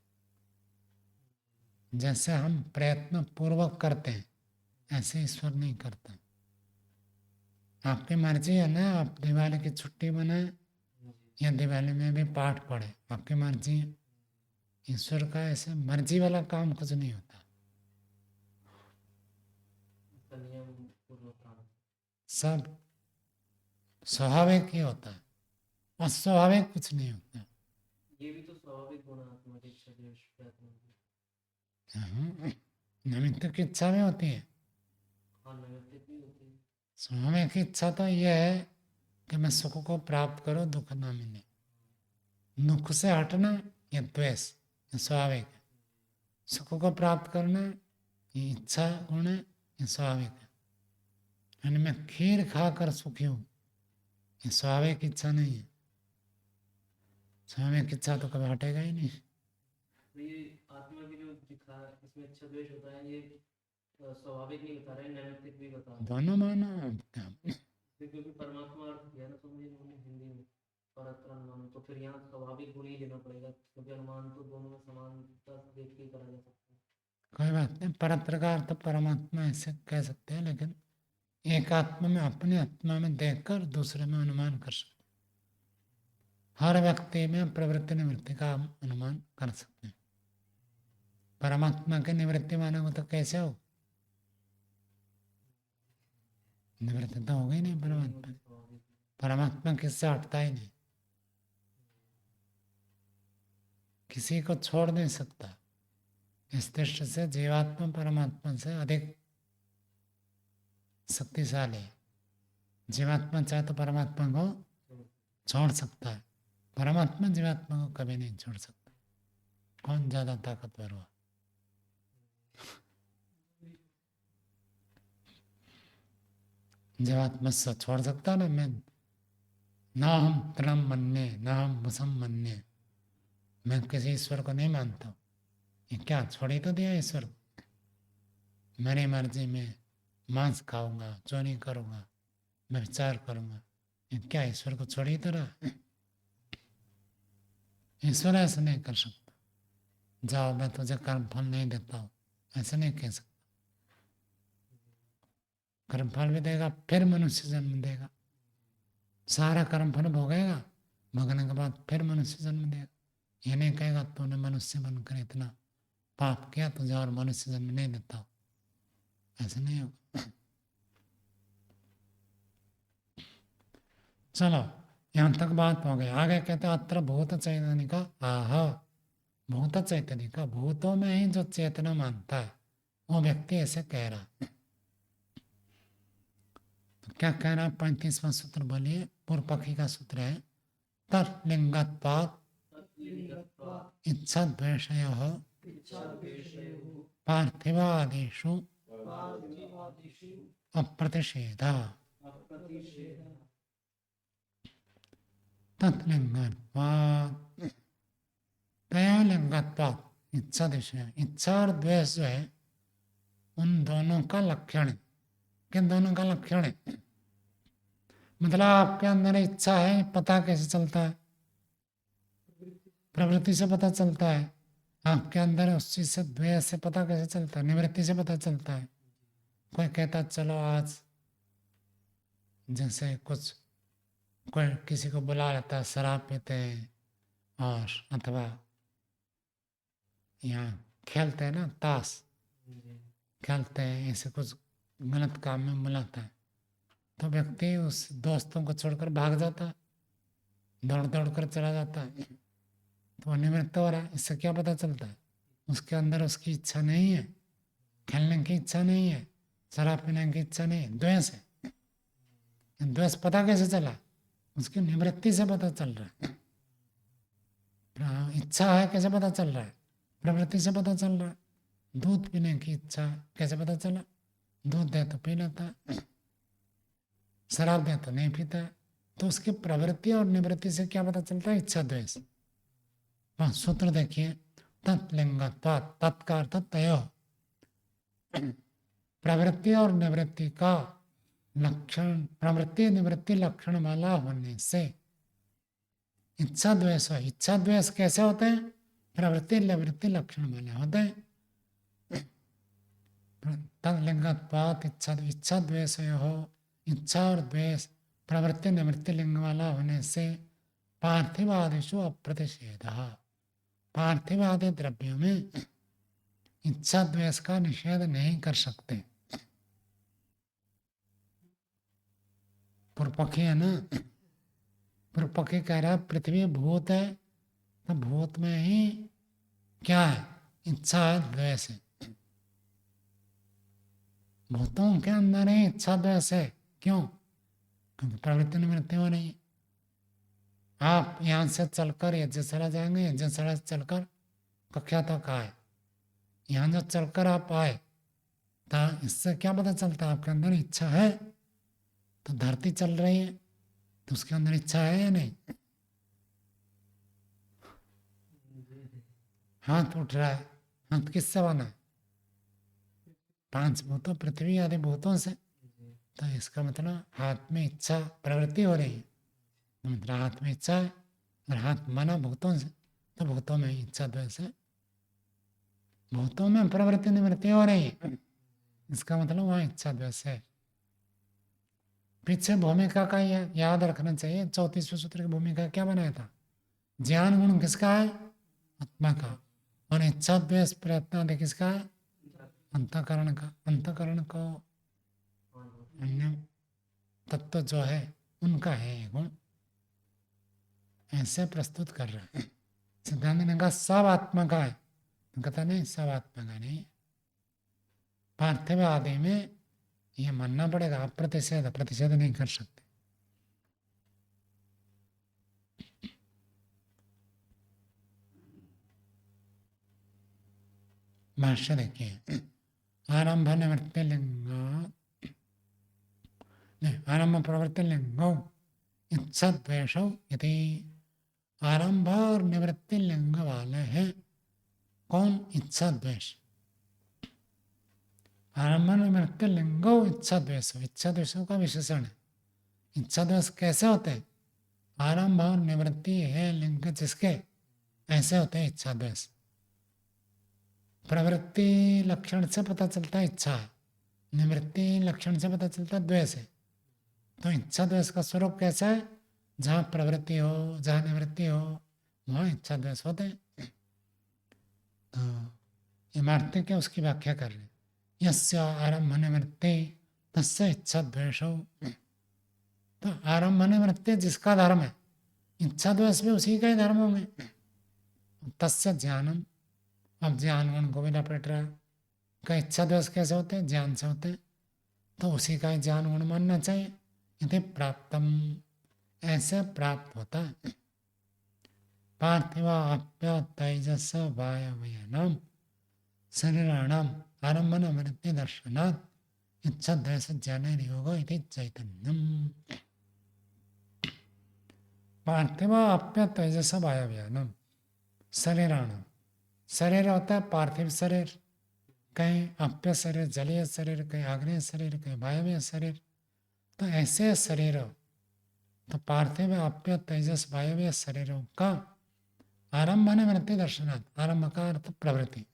जैसे हम प्रयत्न पूर्वक करते हैं ऐसे ईश्वर नहीं करता। आपकी मर्जी है ना, आप दिवाली की छुट्टी मनाए या दिवाली में भी पाठ पढ़े, आपकी मर्जी है। ईश्वर का ऐसे मर्जी वाला काम कुछ नहीं होता। सब स्वाभाविक ही होता है, अस्वाभाविक कुछ नहीं होता। ये भी तो स्वाभाविक गुण आत्मा की इच्छा द्वेष प्रयत्न। निमित्त की इच्छा में होती है। हाँ, निमित्त भी होती है। स्वाभाविक की इच्छा तो यह है कि मैं सुख को प्राप्त करूं, दुख ना मिले। दुख से हटना या द्वेष स्वाभाविक है। सुख को प्राप्त करना ये इच्छा गुण है, ये स्वाभाविक है। यानी मैं खीर खाकर सुखी हूँ, ये स्वाभाविक इच्छा नहीं है। स्वाभाविक इच्छा तो कभी हटेगा ही नहीं। तो ये आत्मा की जो दिखा इसमें इच्छा द्वेष होता है, ये स्वाभाविक नहीं बता रहे, नैमित्तिक भी बता रहे। दोनों मानो क्योंकि परमात्मा अर्थ किया ना समझे हिंदी में परत्र अनुमान, तो फिर यहाँ स्वाभाविक गुण ही लेना पड़ेगा क्योंकि अनुमान तो दोनों में समानता देख के करा जा सकता है। कोई बात नहीं, परत्र का अर्थ परमात्मा ऐसे कह सकते हैं, लेकिन एक आत्मा में अपने आत्मा में देखकर दूसरे में अनुमान कर सकते। हर व्यक्ति में प्रवृत्ति निवृत्ति का अनुमान कर सकते हैं। परमात्मा के निवृत्ति मानोगे तो कैसे हो? निवृत्ति तो हो गई नहीं। परमात्मा किससे हटता ही नहीं, किसी को छोड़ नहीं सकता। इस दृष्टि से जीवात्मा परमात्मा से अधिक शक्तिशाली है। जीवात्मा चाहे तो परमात्मा को छोड़ सकता है, परमात्मा जीवात्मा को कभी नहीं छोड़ सकता। कौन ज्यादा ताकतवर हुआ? जब आत्मा से छोड़ सकता ना, मैं ना हम तृणम मन्ये ना हम मुसम मन्ये, मैं किसी ईश्वर को नहीं मानता हूँ। ये क्या छोड़ ही तो दिया ईश्वर को। मेरी मर्जी में मांस खाऊंगा, चोरी करूंगा, मैं विचार करूंगा, ये क्या ईश्वर को छोड़ ही तो रहा। ईश्वर ऐसा नहीं कर सकता, जाओ मैं तुझे कर्म फल नहीं देता हूँ, ऐसा नहीं कह सकता। कर्म फल भी देगा, फिर मनुष्य जन्म देगा, सारा कर्म फल भोगेगा, भोगने के बाद फिर मनुष्य जन्म देगा। ये नहीं कहेगा तूने मनुष्य बनकर इतना पाप किया, तुझे और मनुष्य जन्म नहीं देता हूँ, ऐसा नहीं होगा। चलो यहाँ तक बात हो गई। आगे कहते हैं अत्र भूत चैतन्य का आह, भूत चैतन्य का, भूतों में ही जो चेतना मानता है वो व्यक्ति ऐसे कह रहा है। तो क्या कह रहा है? 35वां सूत्र बोलिए, पूर्व पक्षी का सूत्र है, तत्लिंगत्वात् इच्छा द्वेषयोः पार्थिवादिषु अप्रतिषेधः। तत्लिंगत्वात्, तया लिंगत्वात्, इच्छा विषय, इच्छा और द्वेष जो है उन दोनों का लक्षण है। किन दोनों का लक्षण है? मतलब आपके अंदर इच्छा है, पता कैसे चलता है? प्रवृत्ति से पता चलता है। आपके अंदर उस चीज से द्वेष से पता कैसे चलता है? निवृत्ति से पता चलता है। कोई कहता चलो आज, जैसे कुछ कोई किसी को बुला लेता है, शराब पीते हैं और अथवा यहाँ खेलते हैं ना, ताश खेलते हैं, ऐसे कुछ गलत काम में बुलाता है, तो व्यक्ति उस दोस्तों को छोड़कर भाग जाता है, दौड़ दौड़ कर चला जाता है, तो निवृत्त हो रहा है। इससे क्या पता चलता है? उसके अंदर उसकी इच्छा नहीं है, खेलने की इच्छा नहीं है, शराब पीने की इच्छा नहीं है, द्वेष है। द्वेष पता कैसे चला? उसकी निवृत्ति से पता चल रहा है। इच्छा है कैसे पता चल रहा है? प्रवृत्ति से पता चल रहा है। दूध पीने की इच्छा कैसे पता चला? दूध दे तो पी लेता है, शराब दे तो नहीं पीता है। तो उसकी प्रवृत्ति और निवृत्ति से क्या पता चलता है? इच्छा द्वेष। सूत्र देखिए, तत्लिंगत्वात्, तत्कार तत्तयोः, प्रवृत्ति और निवृत्ति का लक्षण, प्रवृत्ति निवृत्ति लक्षण वाला होने से इच्छा द्वेष है। इच्छा द्वेष कैसे होते हैं? प्रवृत्ति निवृत्ति लक्षण वाले होते हैं। तत्लिंगत्वात् इच्छा द्वेष हो, इच्छा और द्वेष प्रवृत्ति निवृत्ति लिंग वाला होने से पार्थिवादिषु अप्रतिषेधः, पार्थिवादि द्रव्यों में इच्छा द्वेष का निषेध नहीं कर सकते। पूर्वपक्षी है ना, पूर्वपक्षी कह रहा है पृथ्वी भूत है, तो भूत में ही क्या है? इच्छा है, द्वेष है। भूतों के अंदर ही इच्छा द्वेष है। क्यों? क्योंकि प्रवृत्ति निवृत्ति हो रही है। आप यहाँ से चलकर यज्ञशाला जाएंगे, यज्ञशाला से चलकर कक्षा तक आए, यहाँ जो चलकर आप आए, तो इससे क्या पता चलता है? आपके अंदर इच्छा है। तो धरती चल रही है तो उसके अंदर इच्छा है या नहीं? हाथ उठ रहा है, हाथ किससे बना है? 5 भूतों, पृथ्वी आदि भूतों से। तो इसका मतलब हाथ में इच्छा प्रवृत्ति हो रही है, तो मतलब हाथ में इच्छा है, और हाथ बना भूतों से, तो भूतों में इच्छा द्वेष है। भूतों में प्रवृत्ति निवृत्ति हो रही है, इसका मतलब वहाँ इच्छा द्वेष है। पीछे भूमिका का याद रखना चाहिए। 34वें सूत्र की भूमिका क्या बनाया था? ज्ञान गुण किसका है? आत्मा का। और इच्छा द्वेष प्रयत्न आदि किसका है? अंतःकरण का। अंतःकरण को अन्य तत्व जो है उनका है ये गुण, ऐसे प्रस्तुत कर रहा है। सिद्धांत ने कहा सब आत्मा का है, तो कहता नहीं सब आत्मा का नहीं। पार्थिव आदि में ये मानना पड़ेगा, अप्रतिषेध, प्रतिषेध नहीं कर सकते। भाष्य देखिए, आरंभ निवृत्ति लिंग आरंभ प्रवृत्ति लिंगो इच्छा द्वेषो यदि आरंभ और निवृत्ति लिंग वाले हैं कौन? इच्छा द्वेष। आरंभ निवृत्ति लिंगो इच्छा द्वेष, इच्छा द्वेषों का विशेषण है। इच्छा द्वेष कैसे होते हैं? आरंभ और निवृत्ति है लिंग जिसके, ऐसे होते हैं इच्छा द्वेष। प्रवृत्ति लक्षण से पता चलता है इच्छा है, निवृत्ति लक्षण से पता चलता है द्वेष है। तो इच्छा द्वेष का स्वरूप कैसा है? जहाँ प्रवृत्ति हो, जहाँ निवृत्ति हो, वहाँ इच्छा द्वेष होते हैं। तो इमारतें क्या उसकी व्याख्या कर रहे हैं, यस्य आरंभ निवृत्ति तस्य इच्छा द्वेषो। तो आरंभ निवृत्ति जिसका धर्म है, इच्छा द्वेष भी उसी का ही धर्म होंगे। तस्य ज्ञानम, अब ज्ञान गुण को भी लपेट रहा है का इच्छा द्वेष कैसे होते हैं? ज्ञान से होते हैं, तो उसी का ही ज्ञान गुण मानना चाहिए। यदि प्राप्तम, ऐसे प्राप्त होता है। पार्थिवाप्य तेजस वायव्यानाम शरीराणाम आरंभ निवृत्ति दर्शनात् इच्छा द्वेष ज्ञानैर्योगो इति चैतन्यम। पार्थिवाप्य तेजस वायव्यानाम शरीराणाम, शरीर होता है पार्थिव शरीर, कहीं अप्य शरीर जलीय शरीर, कहीं आग्नेय शरीर, कहीं वायव्य शरीर। तो ऐसे शरीर, तो पार्थिव अप्य तेजस वायव्य शरीरों का आरंभ निवृत्ति दर्शनात्, आरंभ का अर्थ प्रवृत्ति,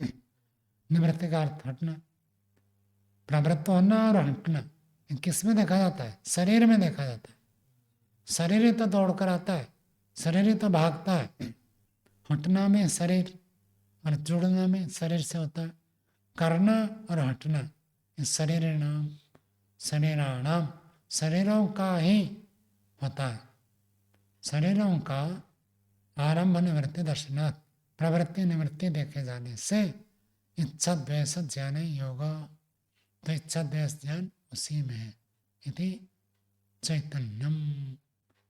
निवृत्ति का अर्थ हटना। प्रवृत्त होना और हटना किस में देखा जाता है? शरीर में देखा जाता है। शरीर ही तो दौड़ कर आता है, शरीर ही तो भागता है। हटना में शरीर और जुड़ना में शरीर से होता है। करना और हटना ये शरीराणाम, शरीराणाम शरीरों का ही होता है। शरीरों का आरंभ निवृत्ति दर्शनात्, प्रवृत्ति निवृत्ति देखे जाने से इच्छा द्वेष ज्ञान योग, तो इच्छा द्वेष ज्ञान उसी में है। यदि चैतन्यम,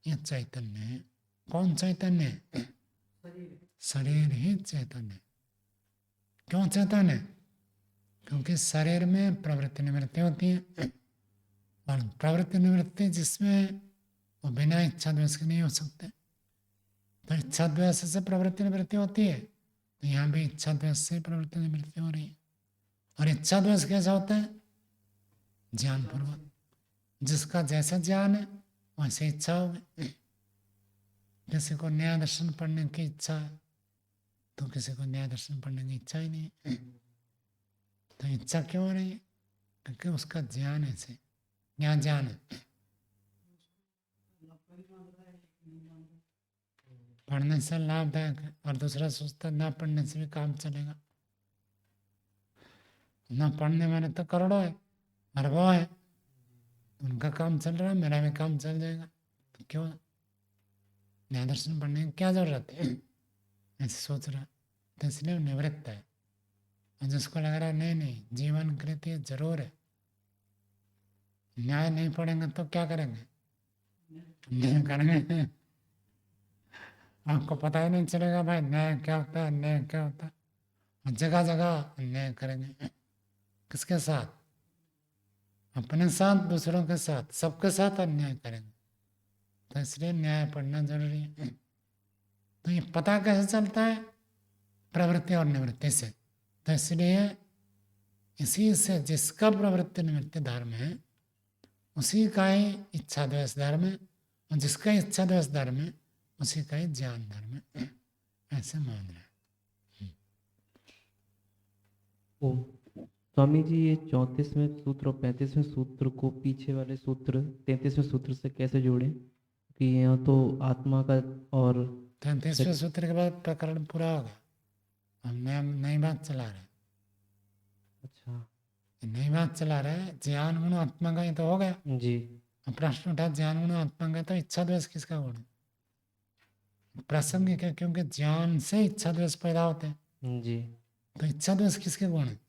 ये चैतन्य है। कौन चैतन्य है? शरीर ही चैतन्य है। क्यों चैतन्य है? क्योंकि शरीर में प्रवृत्ति निवृत्ति होती है, और प्रवृत्ति निवृत्ति जिसमें वो बिना इच्छा द्वेष के नहीं हो सकते। तो इच्छा द्वेष से प्रवृत्ति निवृत्ति होती है, तो यहाँ भी इच्छा द्वेष से प्रवृत्ति निवृत्ति हो रही है। और इच्छा द्वेष कैसा होता है? ज्ञान पूर्वक। जिसका जैसा ज्ञान है वैसे इच्छा होगी। किसी को न्याय दर्शन पढ़ने की इच्छा है, तो किसी को न्याय दर्शन पढ़ने की इच्छा ही नहीं है। तो इच्छा क्यों हो रही है? क्योंकि उसका ज्ञान ऐसे, यहाँ ज्ञान है। पढ़ने से लाभदायक है, और दूसरा सोचता ना पढ़ने से भी काम चलेगा। ना पढ़ने वाले तो करोड़ों है, अरबों है, उनका काम चल रहा है, मेरा भी काम चल जाएगा। तो क्यों न्याय दर्शन पढ़ने की क्या जरूरत है? ऐसे सोच रहा, तो इसलिए निवृत्त है। और जिसको लग रहा है नहीं नहीं जीवन कृत्य जरूर है, न्याय नहीं पढ़ेंगे तो क्या करेंगे? न्याय करेंगे। आपको पता ही नहीं चलेगा भाई न्याय क्या होता है, अन्याय क्या होता है। और जगह जगह अन्याय करेंगे। किसके साथ? अपने साथ, दूसरों के साथ, सबके साथ अन्याय करेंगे। तो इसलिए न्याय पढ़ना जरूरी है। तो ये पता कैसे चलता है? प्रवृत्ति और निवृत्ति से। तो इसलिए इसी से जिसका प्रवृत्ति निवृत्ति धर्म है उसी का ही इच्छा द्वेष धर्म है, और जिसका इच्छा द्वेष धर्म है उसी का ही ज्ञान धर्म है। ऐसे मान रहे हैं। ओम। स्वामी जी, ये 34वें सूत्र और 35वें सूत्र को पीछे वाले सूत्र 33वें सूत्र से कैसे जोड़ें? कि यहाँ तो आत्मा का और 33वें सूत्र के बाद प्रकरण पूरा हो गया। हम नई बात चला रहे हैं। अच्छा, नई बात चला रहे हैं। ज्ञान गुण आत्मा का ही तो हो गया जी। अब प्रश्न उठा ज्ञान गुण आत्मा का, तो इच्छा द्वेष किसका गुण है? प्रासंगिक है, क्योंकि ज्ञान से इच्छा द्वेष पैदा होते हैं। जी। तो इच्छा द्वेष किसके गुण है?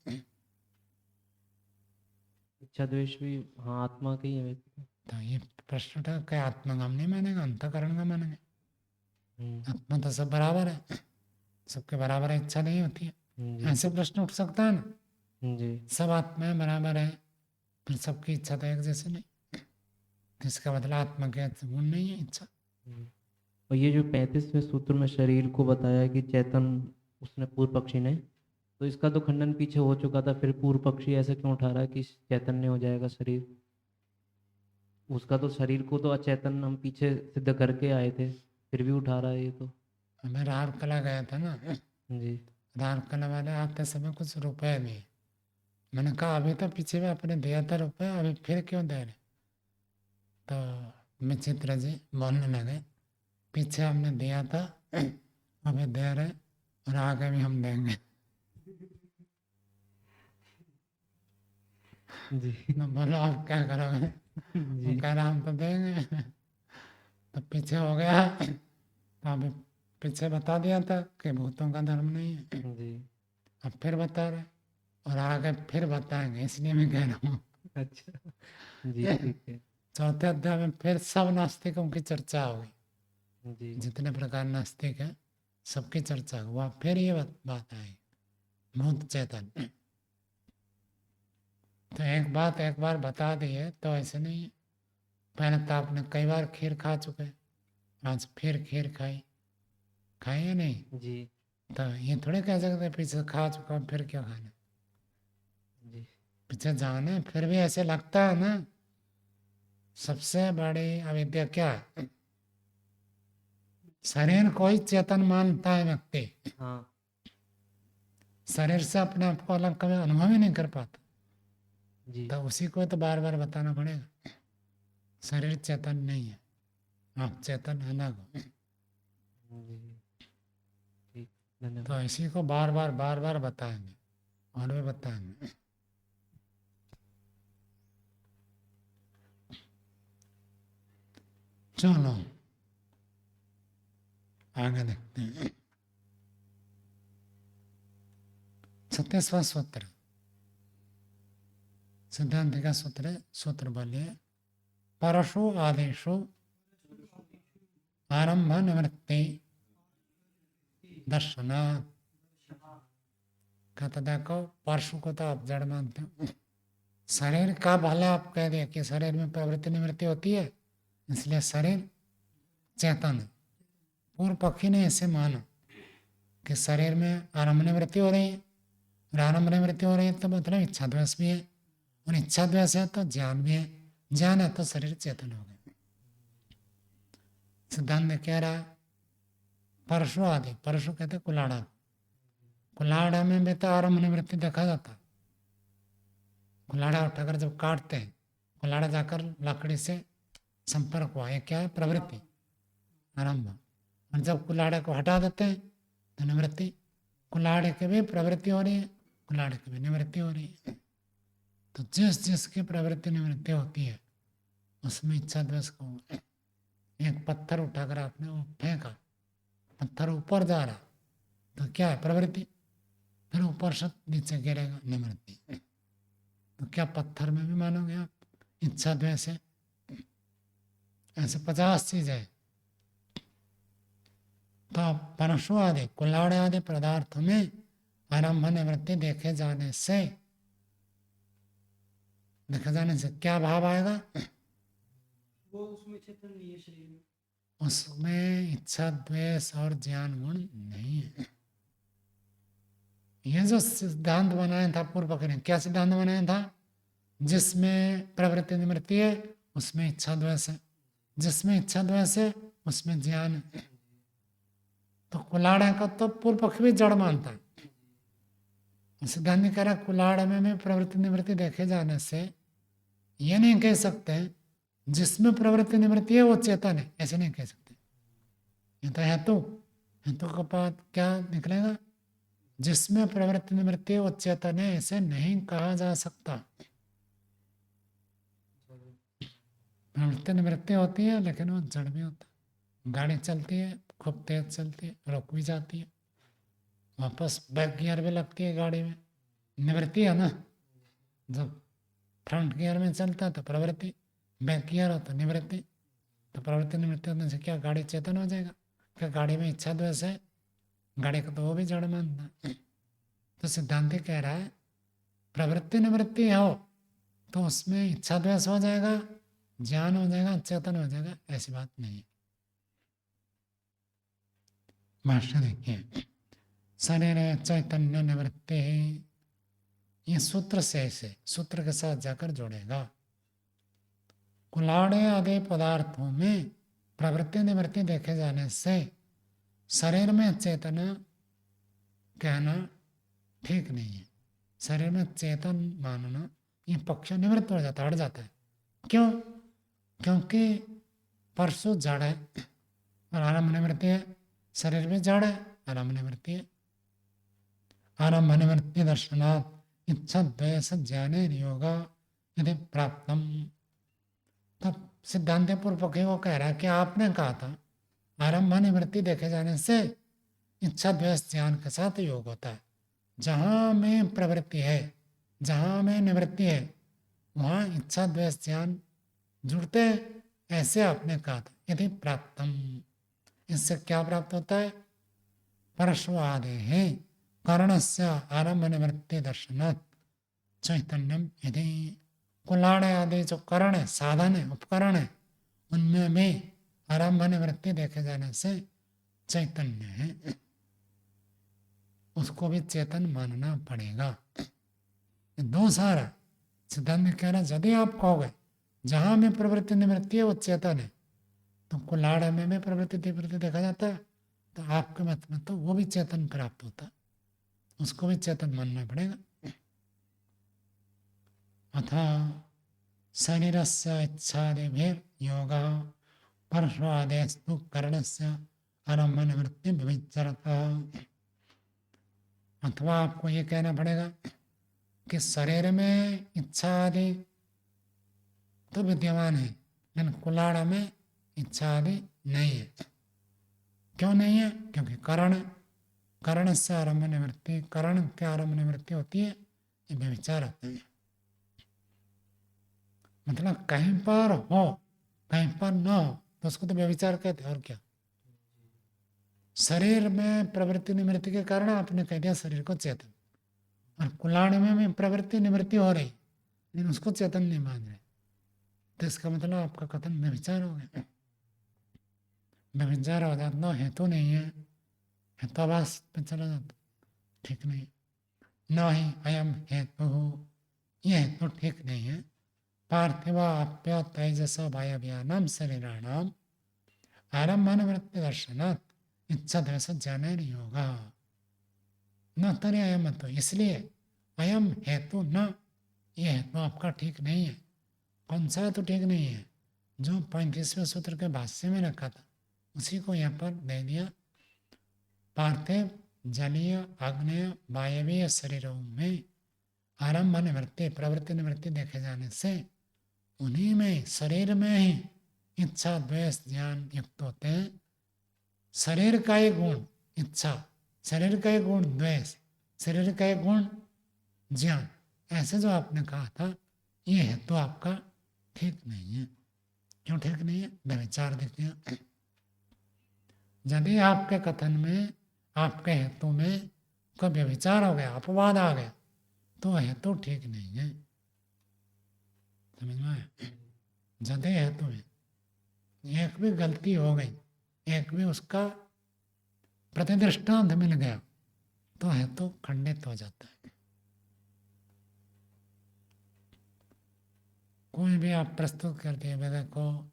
इच्छा द्वेष भी हाँ आत्मा का ही है वैसे तो। तो ये प्रश्न उठा, क्या आत्मा का हम नहीं मानेंगे, अंतःकरण का मानेंगे? आत्मा तो सब बराबर है, सबके बराबर इच्छा नहीं होती है। जी। ऐसे प्रश्न उठ सकता है ना। जी। सब आत्माएं बराबर है, फिर सबकी इच्छा तो एक जैसे नहीं। तो इसका मतलब आत्मा के गुण नहीं है इच्छा। और ये जो 35वें सूत्र में शरीर को बताया है कि चेतन, उसने पूर्व पक्षी ने, तो इसका तो खंडन पीछे हो चुका था, फिर पूर्व पक्षी ऐसे क्यों उठा रहा है कि चैतन्य हो जाएगा शरीर? उसका तो शरीर को तो अचेतन हम पीछे सिद्ध करके आए थे, फिर भी उठा रहा है ये तो। मैं राहुल कला गया था ना, जी राहुल कला वाले आते समय कुछ रुपए नहीं। मैंने कहा अभी तो पीछे में आपने दिया था रुपए, अभी फिर क्यों दे रहे? तो विचित्र जी बोलने लगे, पीछे हमने दिया था अभी दे रहे और आगे भी हम देंगे। जी तो बोलो आप क्या करोगे? वो जी कह रहा हम तो देंगे। तो पीछे हो गया, तो अभी पीछे बता दिया था कि भूतों का धर्म नहीं है, जी। अब फिर बता रहे और आगे फिर बताएंगे, इसलिए मैं कह रहा हूँ। अच्छा जी ठीक है। चौथे अध्याय में फिर सब नास्तिकों की चर्चा होगी, जी जितने प्रकार नास्तिक है सबकी चर्चा हुआ, फिर ये बात आई भूत चेतन। तो एक बात एक बार बता दी है तो ऐसे नहीं है। पहले तो आपने कई बार खीर खा चुके, आज फिर खीर खाई है नहीं, जी तो ये थोड़े कह सकते पीछे खा चुका हूं, फिर क्यों खाना? जी पीछे जाने फिर भी ऐसे लगता है ना। सबसे बड़ी अविद्या क्या है? शरीर को ही चेतन मानता है व्यक्ति, हाँ शरीर से अपने आप को अलग कभी अनुभव ही नहीं कर पाता, जी तो उसी को तो बार बार बताना पड़ेगा शरीर चेतन नहीं है, आप चेतन अलग हो। जी ठीक, धन्यवाद। तो इसी को बार बार बताएंगे और भी बताएंगे। चलो आगे देखते हैं। 36वां सूत्र सिद्धांत का सूत्र है, सूत्र बोलिए। परशु आदेशु आरंभ निवृत्ति दर्शना। कहता देखो परशु को तो आप जड़ मानते हो, शरीर का भला आप कह दिया कि शरीर में प्रवृत्ति निवृत्ति होती है, इसलिए शरीर चेतन है। पूर्व पक्षी ने ऐसे माना कि शरीर में आरंभ निवृत्ति हो रही है, और आरंभ निवृत्ति हो रही है तो मतलब इच्छा द्वेष भी है, और इच्छा द्वेष है तो ज्ञान भी है, ज्ञान है तो शरीर चेतन हो गया। सिद्धांत कह रहा है परशु आदि, परशु कहते कुलाड़ा, कुलाड़ा में भी तो आरंभ निवृत्ति देखा जाता है। कुलाड़ा उठाकर जब काटते हैं, कुलाड़ा जाकर लकड़ी से संपर्क हुआ, ये क्या है? प्रवृत्ति आरंभ। और जब कुलाड़े को हटा देते हैं तो निवृत्ति, कुलाड़े की भी प्रवृत्ति हो रही है, कुलाड़े की भी निवृत्ति हो रही है। तो जिस जिसकी प्रवृत्ति निवृत्ति होती है उसमें इच्छा द्वेष को। एक पत्थर उठाकर आपने वो फेंका, पत्थर ऊपर जा रहा तो क्या है? प्रवृत्ति, फिर ऊपर से नीचे गिरेगा, निवृत्ति। तो क्या पत्थर में भी मानोगे आप इच्छा द्वेष है? ऐसे 50 चीज है। तो परशु आदि कुल्हाड़े आदि पदार्थों में आरंभ निवृत्ति देखे जाने से क्या भाव आएगा? वो उसमें चेतन नहीं है शरीर में, उसमें इच्छा द्वेष और ज्ञान गुण नहीं है। ये जो सिद्धांत बनाया था पूर्व पक्ष ने, क्या सिद्धांत बनाया था? जिसमें प्रवृत्ति निवृत्ति है उसमें इच्छा द्वेष है, जिसमें इच्छा द्वेष है उसमें ज्ञान है। तो कुलाड़ा का तो पूर्व पक्ष भी जड़ मानता है। सिद्धांत कह रहा कुलाड़ में भी प्रवृत्ति निवृत्ति देखे जाने से ये नहीं कह सकते जिसमें प्रवृत्ति निवृत्ति है वो चेतन है, ऐसे नहीं कह सकते। ये तो हेतु का बात क्या निकलेगा? जिसमें प्रवृत्ति निवृत्ति है वो चेतन है, ऐसे नहीं कहा जा सकता। प्रवृत्ति निवृत्ति होती है लेकिन वो जड़ भी होता है। गाड़ी चलती है, खूब तेज चलती है, रुक भी जाती है, वापस बैक गियर भी लगती है गाड़ी में, निवृत्ति है ना। जब फ्रंट गियर में चलता है तो प्रवृत्ति, बैक गियर हो तो निवृत्ति। तो प्रवृत्ति निवृत्ति होने से क्या गाड़ी चेतन हो जाएगा? क्या गाड़ी में इच्छा द्वेष है? गाड़ी को तो वो भी जड़ मानता है। तो सिद्धांति कह रहा है प्रवृत्ति निवृत्ति हो तो उसमें इच्छा द्वेष हो जाएगा, ज्ञान हो जाएगा, चेतन हो जाएगा, ऐसी बात नहीं है। भाष्य देखिए, शरीर चैतन्य निवृत्ति, ये सूत्र से ऐसे सूत्र के साथ जाकर जोड़ेगा। कुलाड़े आदि पदार्थों में प्रवृत्ति निवृत्ति देखे जाने से शरीर में चेतना कहना ठीक नहीं है। शरीर में चेतन मानना, ये पक्ष निवृत्त हो जाता है, हट जाता है। क्यों? क्योंकि परसों जड़ है और आरंभ निवृत्ति है, शरीर में जड़ है, आरंभ निवृत्ति है। आरंभ निवृत्ति दर्शनात् इच्छा द्वेष ज्ञाने योग यदि प्राप्तम। तब सिद्धांत पूर्व पक्षी वो कह रहा है कि आपने कहा था आरंभ निवृत्ति देखे जाने से इच्छा द्वेष ज्ञान के साथ योग होता है। जहाँ में प्रवृत्ति है, जहाँ में निवृत्ति है, वहाँ इच्छा द्वेष ज्ञान जुड़ते हैं, ऐसे आपने कहा था। यदि प्राप्तम, इससे क्या प्राप्त होता है? परस्वादे है कारणस्य आरंभ निवृत्ति दर्शनात् चैतन्यम यदि। कुलाड़ आदि जो करण है, साधन है, उपकरण है, उनमें में आरंभ निवृत्ति देखे जाने से चैतन्य है, उसको भी चेतन मानना पड़ेगा। दो सारा सिद्धांत कह रहा है, यदि आप कहोगे जहां में प्रवृत्ति निवृत्ति है वो चेतन है, तो कुलाड़ में भी प्रवृत्ति निवृत्ति देखा जाता है, तो आपके मत में तो वो भी चेतन प्राप्त होता है, उसको भी चेतन मानना पड़ेगा। अथा शरीरस्य इच्छादिभिर् योगः परस्वादेस्तु करणस्य आरम्भ निवृत्ति विविचरतः। अथवा आपको ये कहना पड़ेगा कि शरीर में इच्छा आदि तो विद्यमान है, लेकिन कुलाड़ में इच्छा आदि नहीं है। क्यों नहीं है? क्योंकि करण से आरंभ निवृत्ति, करण के आरंभ निवृत्ति होती है, ये व्यभिचार होते हैं। मतलब कहीं पर हो कहीं पर न हो तो उसको तो व्यभिचार कहते हैं, और क्या। शरीर में प्रवृत्ति निवृत्ति के कारण आपने कह दिया शरीर को चेतन, और कुलाड़ में भी प्रवृत्ति निवृत्ति हो रही, लेकिन उसको चेतन नहीं मान रहे, तो इसका मतलब आपका कथन व्यभिचार हो गया। व्यभिचार हो जाता तो हेतु नहीं है, हेतुवास पे चला जाता, ठीक नहीं। न ही अयम हेतु, ये हेतु ठीक नहीं है। पार्थिवाप्य तेजस वायव्यानाम शरीराणाम आरंभ निवृत्ति दर्शनात् इच्छा द्वेष ज्ञानेन योगः न तरे अयम हेतु, इसलिए अयम हेतु न, ये हेतु आपका ठीक नहीं है। कौन सा हेतु ठीक नहीं है? जो 35वें सूत्र के भाष्य में रखा था उसी को यहाँ पर दे दिया। पार्थिव जलीय आग्नेय वायवीय शरीरों में आरंभ निवृत्ति प्रवृत्ति निवृत्ति देखे जाने से उन्हीं में शरीर में ही इच्छा द्वेष ज्ञान युक्त होते हैं। शरीर का एक गुण इच्छा, शरीर का एक गुण द्वेष, शरीर का एक गुण ज्ञान, ऐसे जो आपने कहा था ये हेतु आपका ठीक नहीं है। क्यों ठीक नहीं है? व्यभिचार देखिए, यदि आपके कथन में आपके हेतु में कोई व्यभिचार हो गया, अपवाद आ गया, तो हेतु ठीक नहीं है। समझ में आया? यदि हेतु में एक भी गलती हो गई, एक भी उसका प्रतिदृष्टांत मिल गया, तो हेतु खंडित हो जाता है। कोई भी आप प्रस्तुत करते हैं, देखो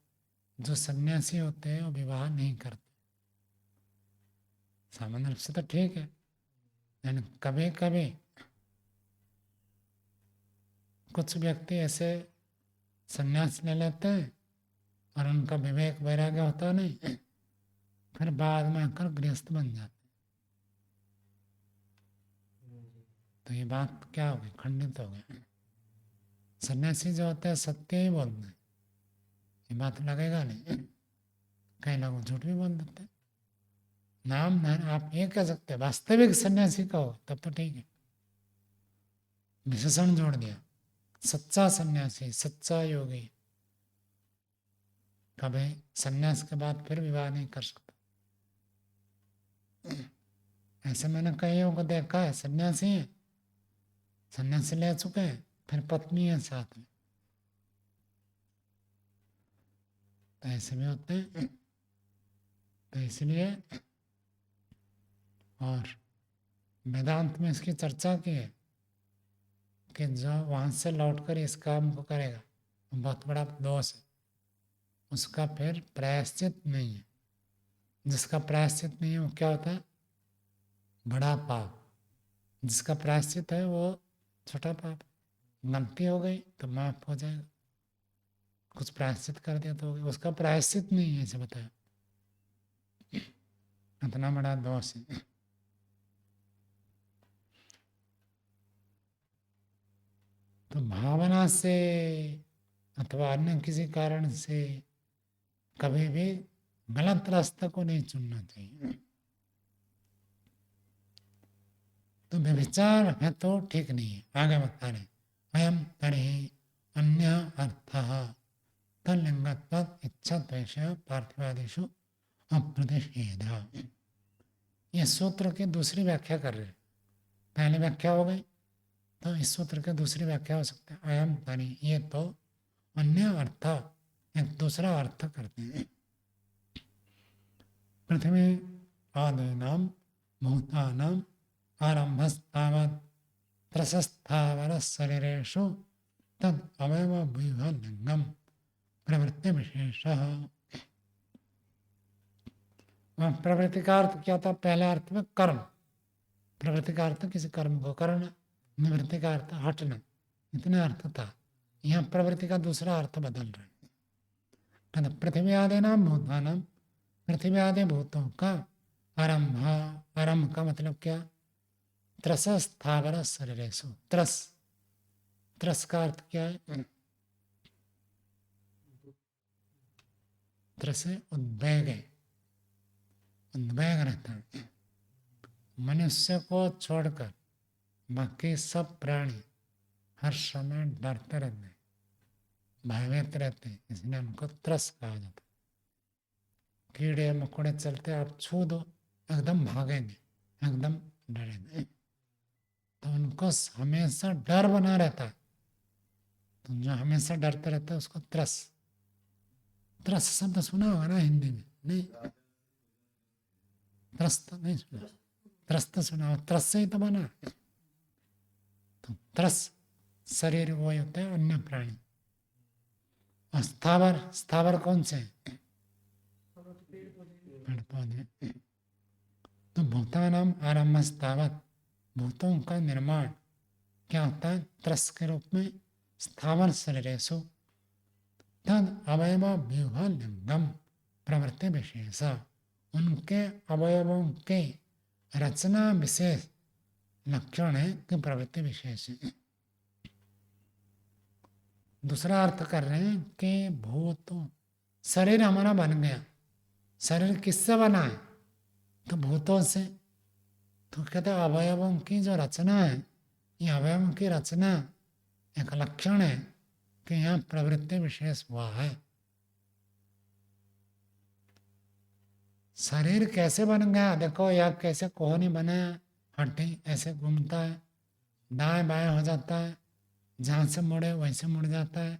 जो सन्यासी होते हैं वो विवाह नहीं करते, सामान्य रूप से तो ठीक है, लेकिन कभी कभी कुछ व्यक्ति ऐसे सन्यास ले लेते हैं और उनका विवेक वैराग्य होता नहीं, फिर बाद में आकर गृहस्थ बन जाते, तो ये बात क्या हो गई? खंडित हो गई। सन्यासी जो होते हैं सत्य ही बोलते हैं, ये बात लगेगा नहीं। कई लोग झूठ भी बोल देते हैं। नाम धन आप ये कह सकते हैं, वास्तविक सन्यासी का हो तब तो ठीक है, विशेषण जोड़ दिया, सच्चा सन्यासी, सच्चा योगी कभी सन्यास के बाद फिर विवाह नहीं कर सकता। ऐसे मैंने कईयों को देखा है, सन्यासी है, सन्यासी ले चुके हैं, फिर पत्नी है साथ में, तो ऐसे भी होते हैं। तो इसलिए और वेदांत में इसकी चर्चा की है कि जो वहाँ से लौटकर इस काम को करेगा बहुत बड़ा दोष है, उसका फिर प्रायश्चित नहीं है। जिसका प्रायश्चित नहीं है वो क्या होता है? बड़ा पाप। जिसका प्रायश्चित है वो छोटा पाप। गलती हो गई तो माफ हो जाएगा, कुछ प्रायश्चित कर दिया तो हो गया। उसका प्रायश्चित नहीं है, ऐसे बताया, इतना बड़ा दोष है। तो भावना से अथवा अन्य किसी कारण से कभी भी गलत रास्ते को नहीं चुनना चाहिए। तो व्यभिचार है तो ठीक नहीं है। आगे बता रहे अयम तर्हि अन्य अर्थः तल्लिंगत्वात् इच्छद्वेष पार्थिवादिषु अप्रतिषेधः। ये सूत्र की दूसरी व्याख्या कर रहे हैं। पहली व्याख्या हो गई, तो इस सूत्र की दूसरी व्याख्या हो सकती है अयम तर्हि, ये तो अन्य अर्थ, एक दूसरा अर्थ करते हैं। पृथ्वी आदीनां भूतानां आरम्भस्तावत् त्रसस्थावरशरीरेषु तद् अवयवव्यूहलिङ्गं प्रवृत्तिविशेषः। प्रवृत्ति का अर्थ क्या था? पहला अर्थ में कर्म। प्रवृत्ति का अर्थ किसी कर्म को करना, निवृत्ति का अर्थ हटना, इतना अर्थ था। यहाँ प्रवृत्ति का दूसरा अर्थ बदल रहे हैं। पृथ्वी आदीनां भूतानां, पृथ्वी आदि भूतों का आरंभ, आरंभ का मतलब क्या? त्रस स्थावर शरीरेषु। त्रस, त्रस का अर्थ क्या है? त्रस है उद्वेग, है उद्वेग रहता है। मनुष्य को छोड़कर बाकी सब प्राणी हर समय डरते रहते हैं, भयभीत रहते हैं, इसलिए उनको त्रस कहा जाता है। कीड़े मकोड़े चलते आप छू दो एकदम भागेंगे, एकदम डरेंगे। तो उनको हमेशा डर बना रहता है। तो जो हमेशा डरते रहता है उसको त्रस, त्रस शब्द सुना होगा ना हिंदी में? नहीं, त्रस्त नहीं सुना, त्रस्त सुना हो, त्रस से ही तो बना। तो त्रस शरीर वो होता है अन्य प्राणी। और स्थावर, स्थावर कौन से? पेड़ पौधे। तो भूतानाम आरंभ स्थावत, भूतों का निर्माण क्या होता है? त्रस के रूप में स्थावर शरीरेषु तद अवयव व्यूह लिंगम प्रवृत्ति विशेष, उनके अवयवों के रचना विशेष लक्षण है कि प्रवृत्ति विशेष है। दूसरा अर्थ कर रहे हैं कि भूतों, शरीर हमारा बन गया, शरीर किससे बना है? तो भूतों से। तो कहते हैं अवयवों की जो रचना है, ये अवयवों की रचना एक लक्षण है कि यहाँ प्रवृत्ति विशेष हुआ है। शरीर कैसे बन गया? देखो यह कैसे कोहनी बनाया, हड्डी ऐसे घूमता है, दाएं बाएं हो जाता है, जहाँ से मुड़े वैसे मुड़ जाता है,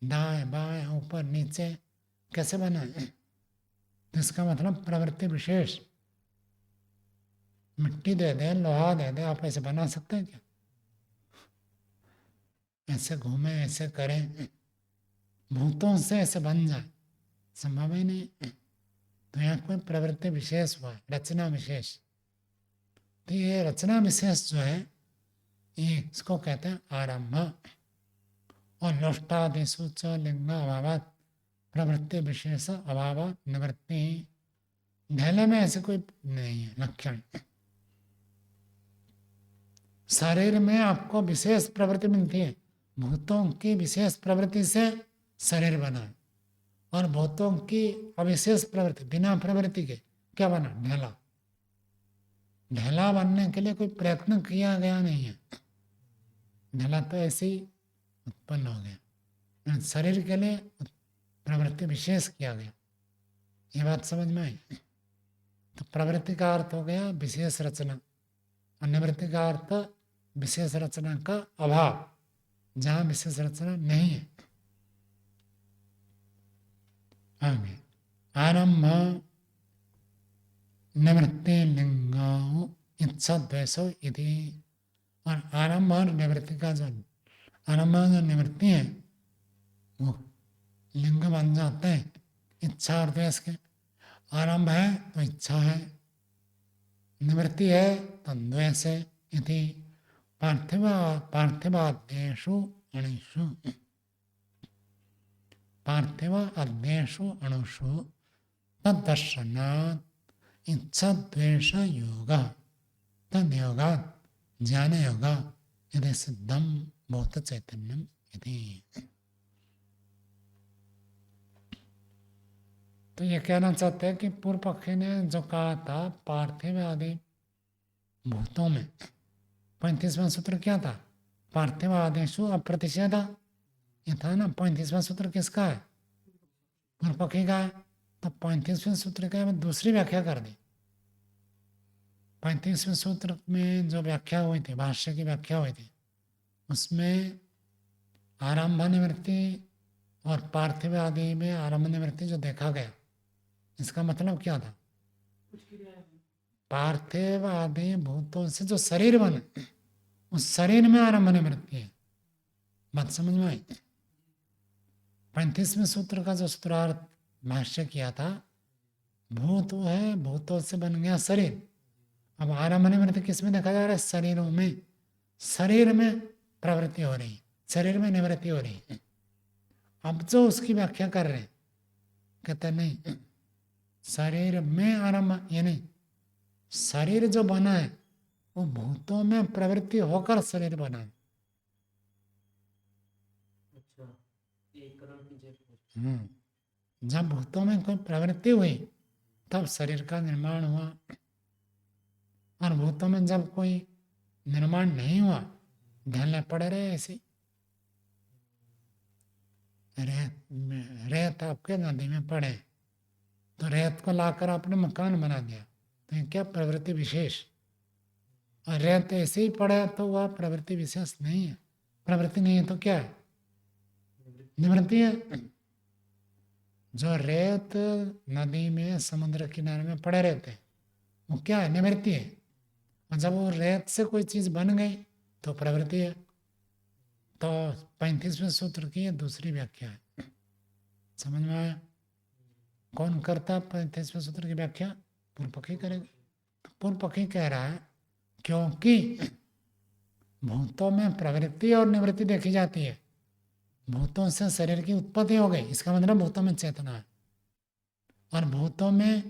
दाएं बाएं ऊपर नीचे, कैसे बना है? तो इसका मतलब प्रवृत्ति विशेष। मिट्टी दे दे, लोहा दे दे, आप ऐसे बना सकते हैं क्या? ऐसे घूमे, ऐसे करें, भूतों से ऐसे बन जाए, संभव ही नहीं। तो यहाँ कोई प्रवृत्ति विशेष हुआ है, रचना विशेष। तो ये रचना विशेष जो है, ये इसको कहते हैं आरंभ। और लोष्टादिषु च लिंग अभावात् प्रवृत्ति विशेष अभाव निवृत्ति। ढेले में ऐसे कोई नहीं है लक्षण। शरीर में आपको विशेष प्रवृत्ति मिलती है, भूतों की विशेष प्रवृत्ति से शरीर बना है, और भूतों की अविशेष प्रवृत्ति, बिना प्रवृत्ति के क्या बना? ढेला। ढेला बनने के लिए कोई प्रयत्न किया गया नहीं है, ढेला तो ऐसे ही उत्पन्न हो गया। शरीर के लिए प्रवृत्ति विशेष किया गया। ये बात समझ में आई? तो प्रवृत्ति का अर्थ हो गया विशेष रचना, और निवृत्ति का अर्थ विशेष रचना का अभाव, जहाँ विशेष रचना नहीं है। आगे आरंभ निवृत्ति लिंगो इच्छा द्वेषो इति। और आरंभ और निवृत्ति का जो आरंभ और निवृत्ति है वो लिंग बन जाते हैं इच्छा और द्वेष के। आरंभ है तो इच्छा है, निवृत्ति है तो द्वेष है। इति पार्थिवाद्येषु अणुषु अणुषु तद्दर्शनात् इच्छा द्वेष योग तद्योगात् ज्ञान योग यदि सिद्धम भूत चैतन्यम यदि। तो ये कहना चाहते हैं कि पूर्व पक्षी ने जो कहा था पार्थिव आदि भूतों में 35वां सूत्र क्या था? पार्थिव आदेशु अप्रतिषेध। ये था ना 35वां सूत्र किसका है? पूर्व पक्षी का है। तो 35वें सूत्र का दूसरी व्याख्या कर दी। 35वें सूत्र में जो व्याख्या हुई थी, भाष्य की व्याख्या हुई थी, उसमें आरंभ निवृत्ति और पार्थिव आदि में आरंभ निवृत्ति जो देखा गया, इसका मतलब क्या था? पार्थिव आदि भूतों से जो शरीर बने उस शरीर में आरंभ निवृत्ति है। बात समझ में आई? 35वें सूत्र का जो सूत्रार्थ भाष्य किया था, भूत वो है, भूतों से बन गया शरीर। अब आरंभ निवृत्ति किस में देखा जा रहा है? शरीरों में। शरीर में प्रवृत्ति हो रही, शरीर में निवृत्ति हो रही है। अब जो उसकी व्याख्या कर रहे हैं, कहते नहीं, शरीर में आरंभ, यानी शरीर जो बना है वो भूतों में प्रवृत्ति होकर शरीर बना है। जब भूतों में कोई प्रवृत्ति हुई तब शरीर का निर्माण हुआ, और भूतों में जब कोई निर्माण नहीं हुआ, ढलने पड़े रहे ऐसे। रेत आपके नदी में पड़े तो रेत को लाकर आपने मकान बना दिया, तो ये क्या प्रवृत्ति विशेष? और रेत ऐसे ही पड़े तो वह प्रवृत्ति विशेष नहीं है। प्रवृत्ति नहीं है तो क्या है? निवृत्ति है। जो रेत नदी में समुद्र किनारे में पड़े रहते हैं वो क्या है? निवृत्ति है। और जब वो रेत से कोई चीज बन गई तो प्रवृत्ति है। तो 35वें सूत्र की दूसरी व्याख्या है। समझ में आया? कौन करता 35वें सूत्र की व्याख्या? पूर्व पक्षी करेगा। तो पूर्व पक्षी कह रहा है क्योंकि भूतों में प्रवृत्ति और निवृत्ति देखी जाती है, भूतों से शरीर की उत्पत्ति हो गई, इसका मतलब भूतों में चेतना है। और भूतों में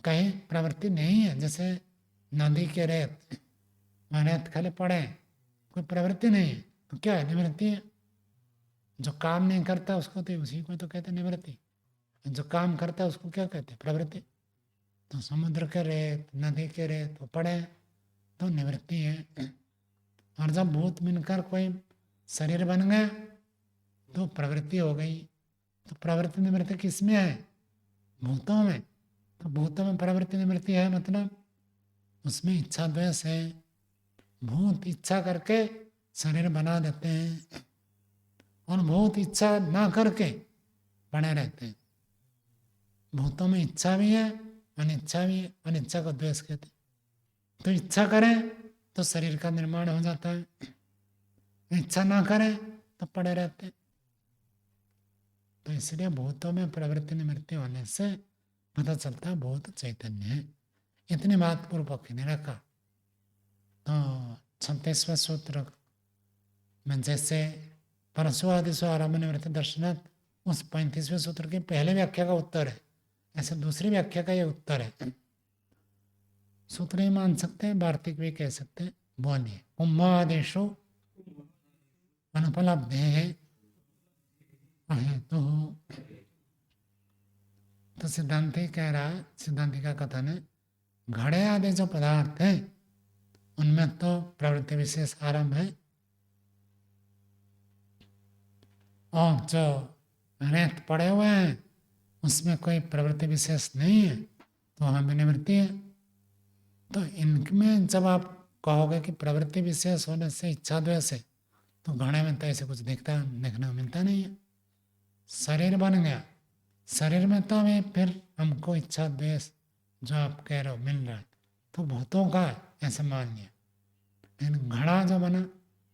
कहीं प्रवृत्ति नहीं है, जैसे नदी के रेत, वहाँ रेत खाली पड़े, कोई प्रवृत्ति नहीं है, तो क्या है? निवृत्ति है। जो काम नहीं करता उसको तो उसी को तो कहते निवृत्ति, जो काम करता है उसको क्या कहते? प्रवृत्ति। तो समुद्र के रेत, नदी के रेत वो पड़े तो निवृत्ति है। और जब भूत मिलकर कोई शरीर बन गया तो प्रवृत्ति हो गई। तो प्रवृत्ति निवृत्ति किस में है? भूतों में। तो भूतों में प्रवृत्ति निवृत्ति है, मतलब उसमें इच्छा द्वेष है। भूत इच्छा करके शरीर बना देते हैं और भूत इच्छा ना करके बने रहते हैं। भूतों में इच्छा भी है, अनिच्छा भी है। अनिच्छा को द्वेष कहते हैं। तो इच्छा करें तो शरीर का निर्माण हो जाता है, इच्छा ना करें तो पड़े रहते हैं। तो इसलिए भूतों में प्रवृत्ति निवृत्ति होने से पता चलता है भूत चैतन्य है। इतनी बात पूर्व पक्षी ने रखा। तो 36वें सूत्र में जैसे परशु आदिशु आरंभ निवृत्ति दर्शनात्, उस 35वें सूत्र की पहले व्याख्या का उत्तर है, ऐसे दूसरी व्याख्या का ये उत्तर है। सूत्र ही मान सकते हैं, वार्तिक भी कह सकते हैं। बोलिए। कुंभादेशो अनुपलब्धे है अहेतु। तो सिद्धांति कह रहा है, सिद्धांति का कथन है, घड़े आदि जो पदार्थ है उनमें तो प्रवृत्ति विशेष आरंभ है, और जो रेत पड़े हुए हैं उसमें कोई प्रवृत्ति विशेष नहीं है, तो वहाँ भी निवृत्ति है। तो इनमें जब आप कहोगे कि प्रवृत्ति विशेष होने से इच्छा द्वेष है, तो घड़े में तो ऐसे कुछ देखने को मिलता नहीं है। शरीर बन गया शरीर में तो हमें फिर हमको इच्छा द्वेष जो आप कह रहे हो मिल रहा है तो भूतों का है ऐसे मान लिया, लेकिन घड़ा जो बना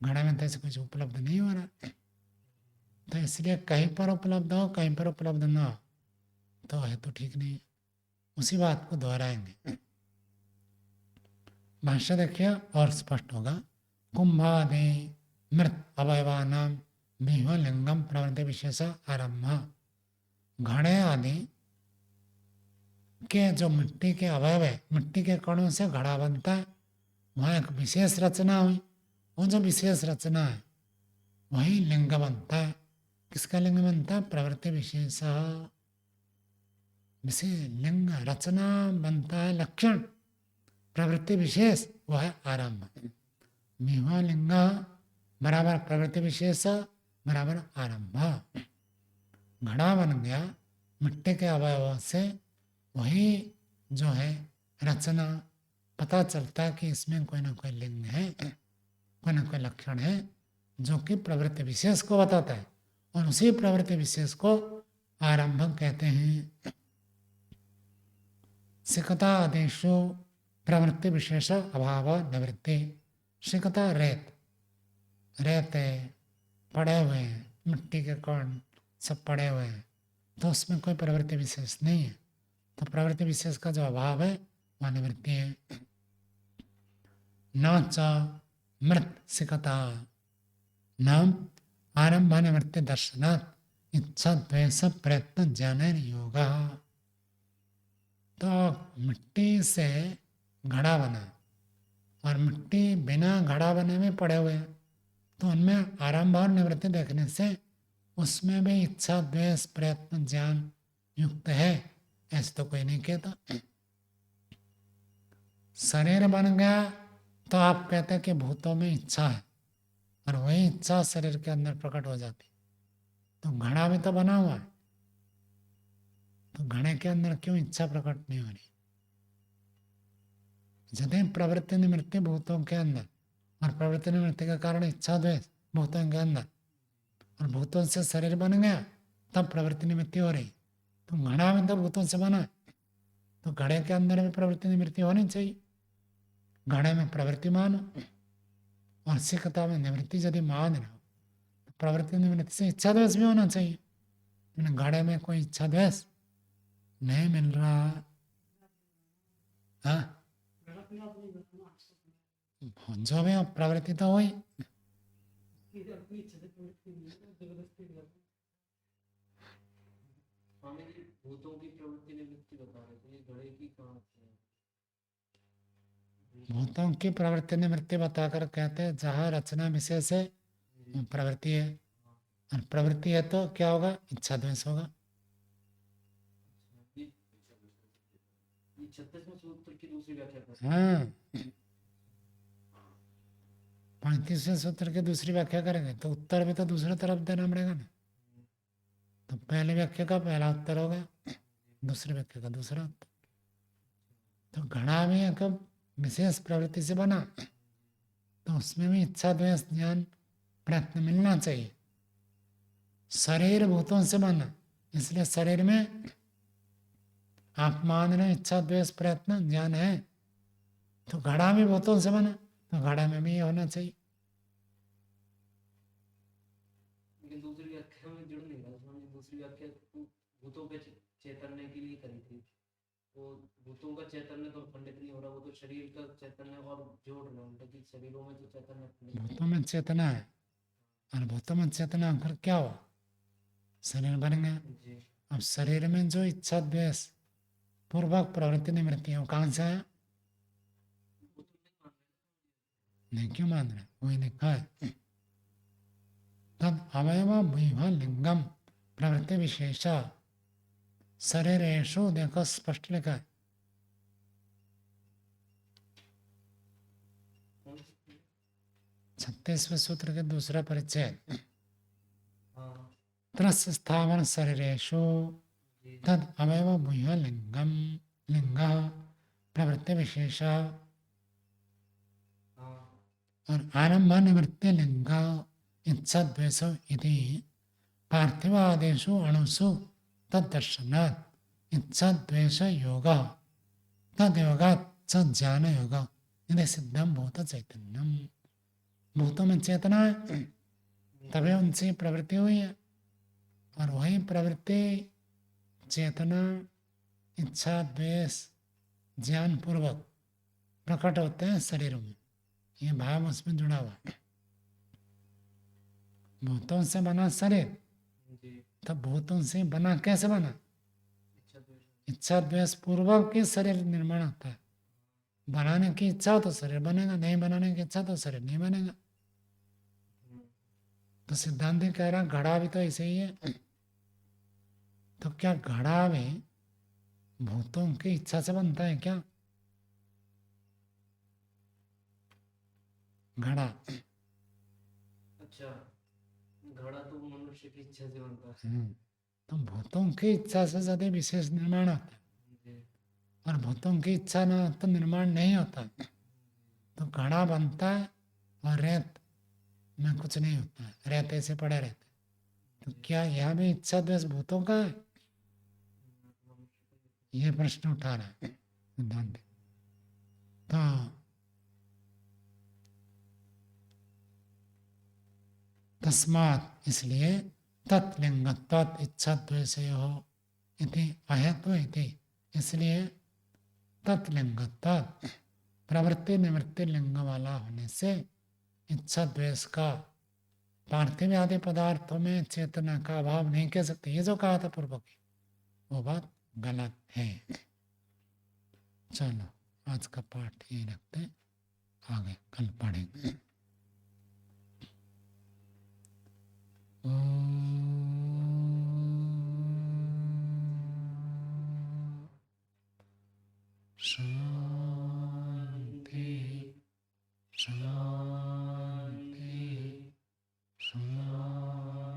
घड़ा में तो ऐसे कुछ उपलब्ध नहीं हो रहा, तो इसलिए कहीं पर उपलब्ध हो कहीं पर उपलब्ध ना हो तो है तो ठीक नहीं है, उसी बात को दोहराएंगे। भाष्य देखिए और स्पष्ट होगा। कुंभादि मृत अवयवानाम विह्वलिंगम प्रवृत्ति विशेष आरंभ। घड़े आदि के जो मिट्टी के अवयव है, मिट्टी के कणों से घड़ा बनता है, वहाँ एक विशेष रचना हुई, वो जो विशेष रचना है वही लिंग बनता है। किसका लिंग बनता है? प्रवृत्ति विशेष लिंग रचना बनता है, लक्षण प्रवृत्ति विशेष वह है आरंभ। मिह्वा लिंग बराबर प्रवृत्ति विशेष बराबर आरंभ। घड़ा बन गया मिट्टी के अवयवों से, वही जो है रचना, पता चलता है कि इसमें कोई ना कोई लिंग है, कोई ना कोई लक्षण है जो कि प्रवृत्ति विशेष को बताता है, और उसी प्रवृत्ति विशेष को आरंभ कहते हैं। सिकता आदेशो प्रवृत्ति विशेष अभाव निवृत्ति। सिकता रेत, रेत है, पड़े हुए हैं, मिट्टी के कण सब पड़े हुए हैं, तो उसमें कोई प्रवृत्ति विशेष नहीं है, तो प्रवृत्ति विशेष का जो अभाव है वह निवृत्ति है। न च मृत सिकता नाम आरंभ निवृत्ति दर्शनात् इच्छा द्वेष प्रयत्न ज्ञान योगा। तो मिट्टी से घड़ा बना और मिट्टी बिना घड़ा बने में पड़े हुए हैं, तो उनमें आरंभ और निवृत्ति देखने से उसमें भी इच्छा द्वेष प्रयत्न ज्ञान युक्त है, ऐसे तो कोई नहीं कहता। शरीर बन गया तो आप कहते हैं कि भूतों में इच्छा है, और वही इच्छा शरीर के अंदर प्रकट हो जाती, तो घड़ा भी तो बना हुआ है, तो घड़े के अंदर क्यों इच्छा प्रकट नहीं हो रही? यदि प्रवृत्ति निवृत्ति भूतों के अंदर, और प्रवृत्ति निवृत्ति के कारण इच्छा द्वेष भूतों के अंदर, और भूतों से शरीर बन गया तब प्रवृत्ति निवृत्ति हो रही, तो घड़ा भी तो भूतों से बना, तो घड़े के अंदर भी प्रवृत्ति निवृत्ति होनी चाहिए। घड़े में प्रवृत्ति मानो और सिकता में निवृत्ति यदि मान रहे हो, तो प्रवृत्ति निवृत्ति से इच्छा द्वेष भी होना चाहिए, लेकिन घड़े में कोई इच्छा द्वेष नहीं मिल रहा। हाँ, जो भी प्रवृत्ति तो हुई, भूतों की प्रवृत्ति निवृत्ति बता रहे थे, घड़े की कहाँ से? भूतों की प्रवृत्ति निवृत्ति बताकर कहते हैं जहाँ रचना विशेष है प्रवृत्ति है, और प्रवृत्ति है तो क्या होगा? इच्छा द्वेष होगा। 36वें सूत्र की दूसरी व्याख्या। हाँ, 35वें सूत्र की दूसरी व्याख्या करेंगे तो उत्तर भी तो दूसरी तरफ देना पड़ेगा ना, तो पहले व्याख्या का पहला उत्तर होगा, दूसरी व्याख्या का दूसरा उत्तर। तो घड़ा भी एक विशेष प्रवृत्ति से बना, तो उसमें भी इच्छा द्वेष ज्ञान प्रयत्न मिलना चाहिए। शरीर भूतों से बना, इसलिए शरीर में आप मान रहे इच्छा द्वेष प्रयत्न ज्ञान है, तो घड़ा भी भूतों से बना, तो घड़ा में भी ये होना चाहिए। लेकिन दूसरी व्याख्या में जुड़ नहीं रहा, दूसरी व्याख्या भूतों के चैतन्य के लिए करी थी, वो भूतों का चैतन्य तो खंडित नहीं हो रहा, वो तो शरीर का चैतन्य और जोड़ रहे हैं, लेकिन शरीरों में तो चैतन्य, भूतों में चेतना है, और भूतों में चेतना होकर क्या हुआ? शरीर बन गया। अब शरीर में जो इच्छा द्वेष पूर्वक प्रवृत्ति निवृत्ति है वो कहाँ से आया? नहीं, क्यों मान रहे? वही लिखा है तद अवयव विह्व लिंगम प्रवृत्ति विशेष शरीरेषु, देखो स्पष्ट लिखा है। 36वें सूत्र के दूसरा परिचय, त्रस स्थावन शरीरेषु तद अवयव विह्व लिंगम लिंग प्रवृत्ति विशेष, और आरंभ निवृत्ति लिंग इच्छा द्वेष इति पार्थिवादेषु अणुषु तद्दर्शनात् इच्छा द्वेष योगः तद्योगात् च ज्ञान योगः यदि सिद्धम भूत चैतन्यम। भूतों में चेतना है, तभी उनसे प्रवृत्ति हुई है, और वही प्रवृत्ति चेतना इच्छा द्वेष ज्ञान पूर्वक प्रकट होते हैं शरीर में। ये भाव उसमें जुड़ा हुआ है। भूतों से बना शरीर, तो भूतों से बना कैसे बना? इच्छा द्वेष पूर्वक ही शरीर निर्माण होता है। बनाने की इच्छा हो तो शरीर बनेगा, नहीं बनाने की इच्छा तो शरीर नहीं बनेगा। तो सिद्धांत कह रहा घड़ा भी तो ऐसे ही है। तो क्या घड़ा भी भूतों की इच्छा से बनता है क्या? घड़ा, अच्छा, घड़ा तो मनुष्य की इच्छा से बनता है। तो भूतों की इच्छा से ज्यादा विशेष निर्माण होता है, और भूतों की इच्छा ना तो निर्माण नहीं होता। तो घड़ा बनता है और रेत में कुछ नहीं होता है, रेत ऐसे पड़े रहते। तो क्या यह भी इच्छा द्वेष भूतों का है? ये प्रश्न उठा रहा है सिद्धांत। तो तस्मात् इसलिए तत्लिंगत्वात् इच्छा द्वेषयोः इति अहेतु इति, इसलिए तत्लिंगत्वात् प्रवृत्ति निवृत्ति लिंग वाला होने से इच्छा द्वेष का पार्थिव आदि पदार्थों में चेतना का अभाव नहीं कह सकते। ये जो कहा था पूर्व की वो बात गलत है। चलो आज का पाठ ये रखते, आगे कल पढ़ेंगे। शांति शांति शांति।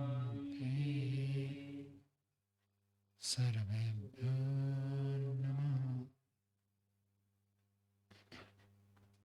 सर्वेभ्यो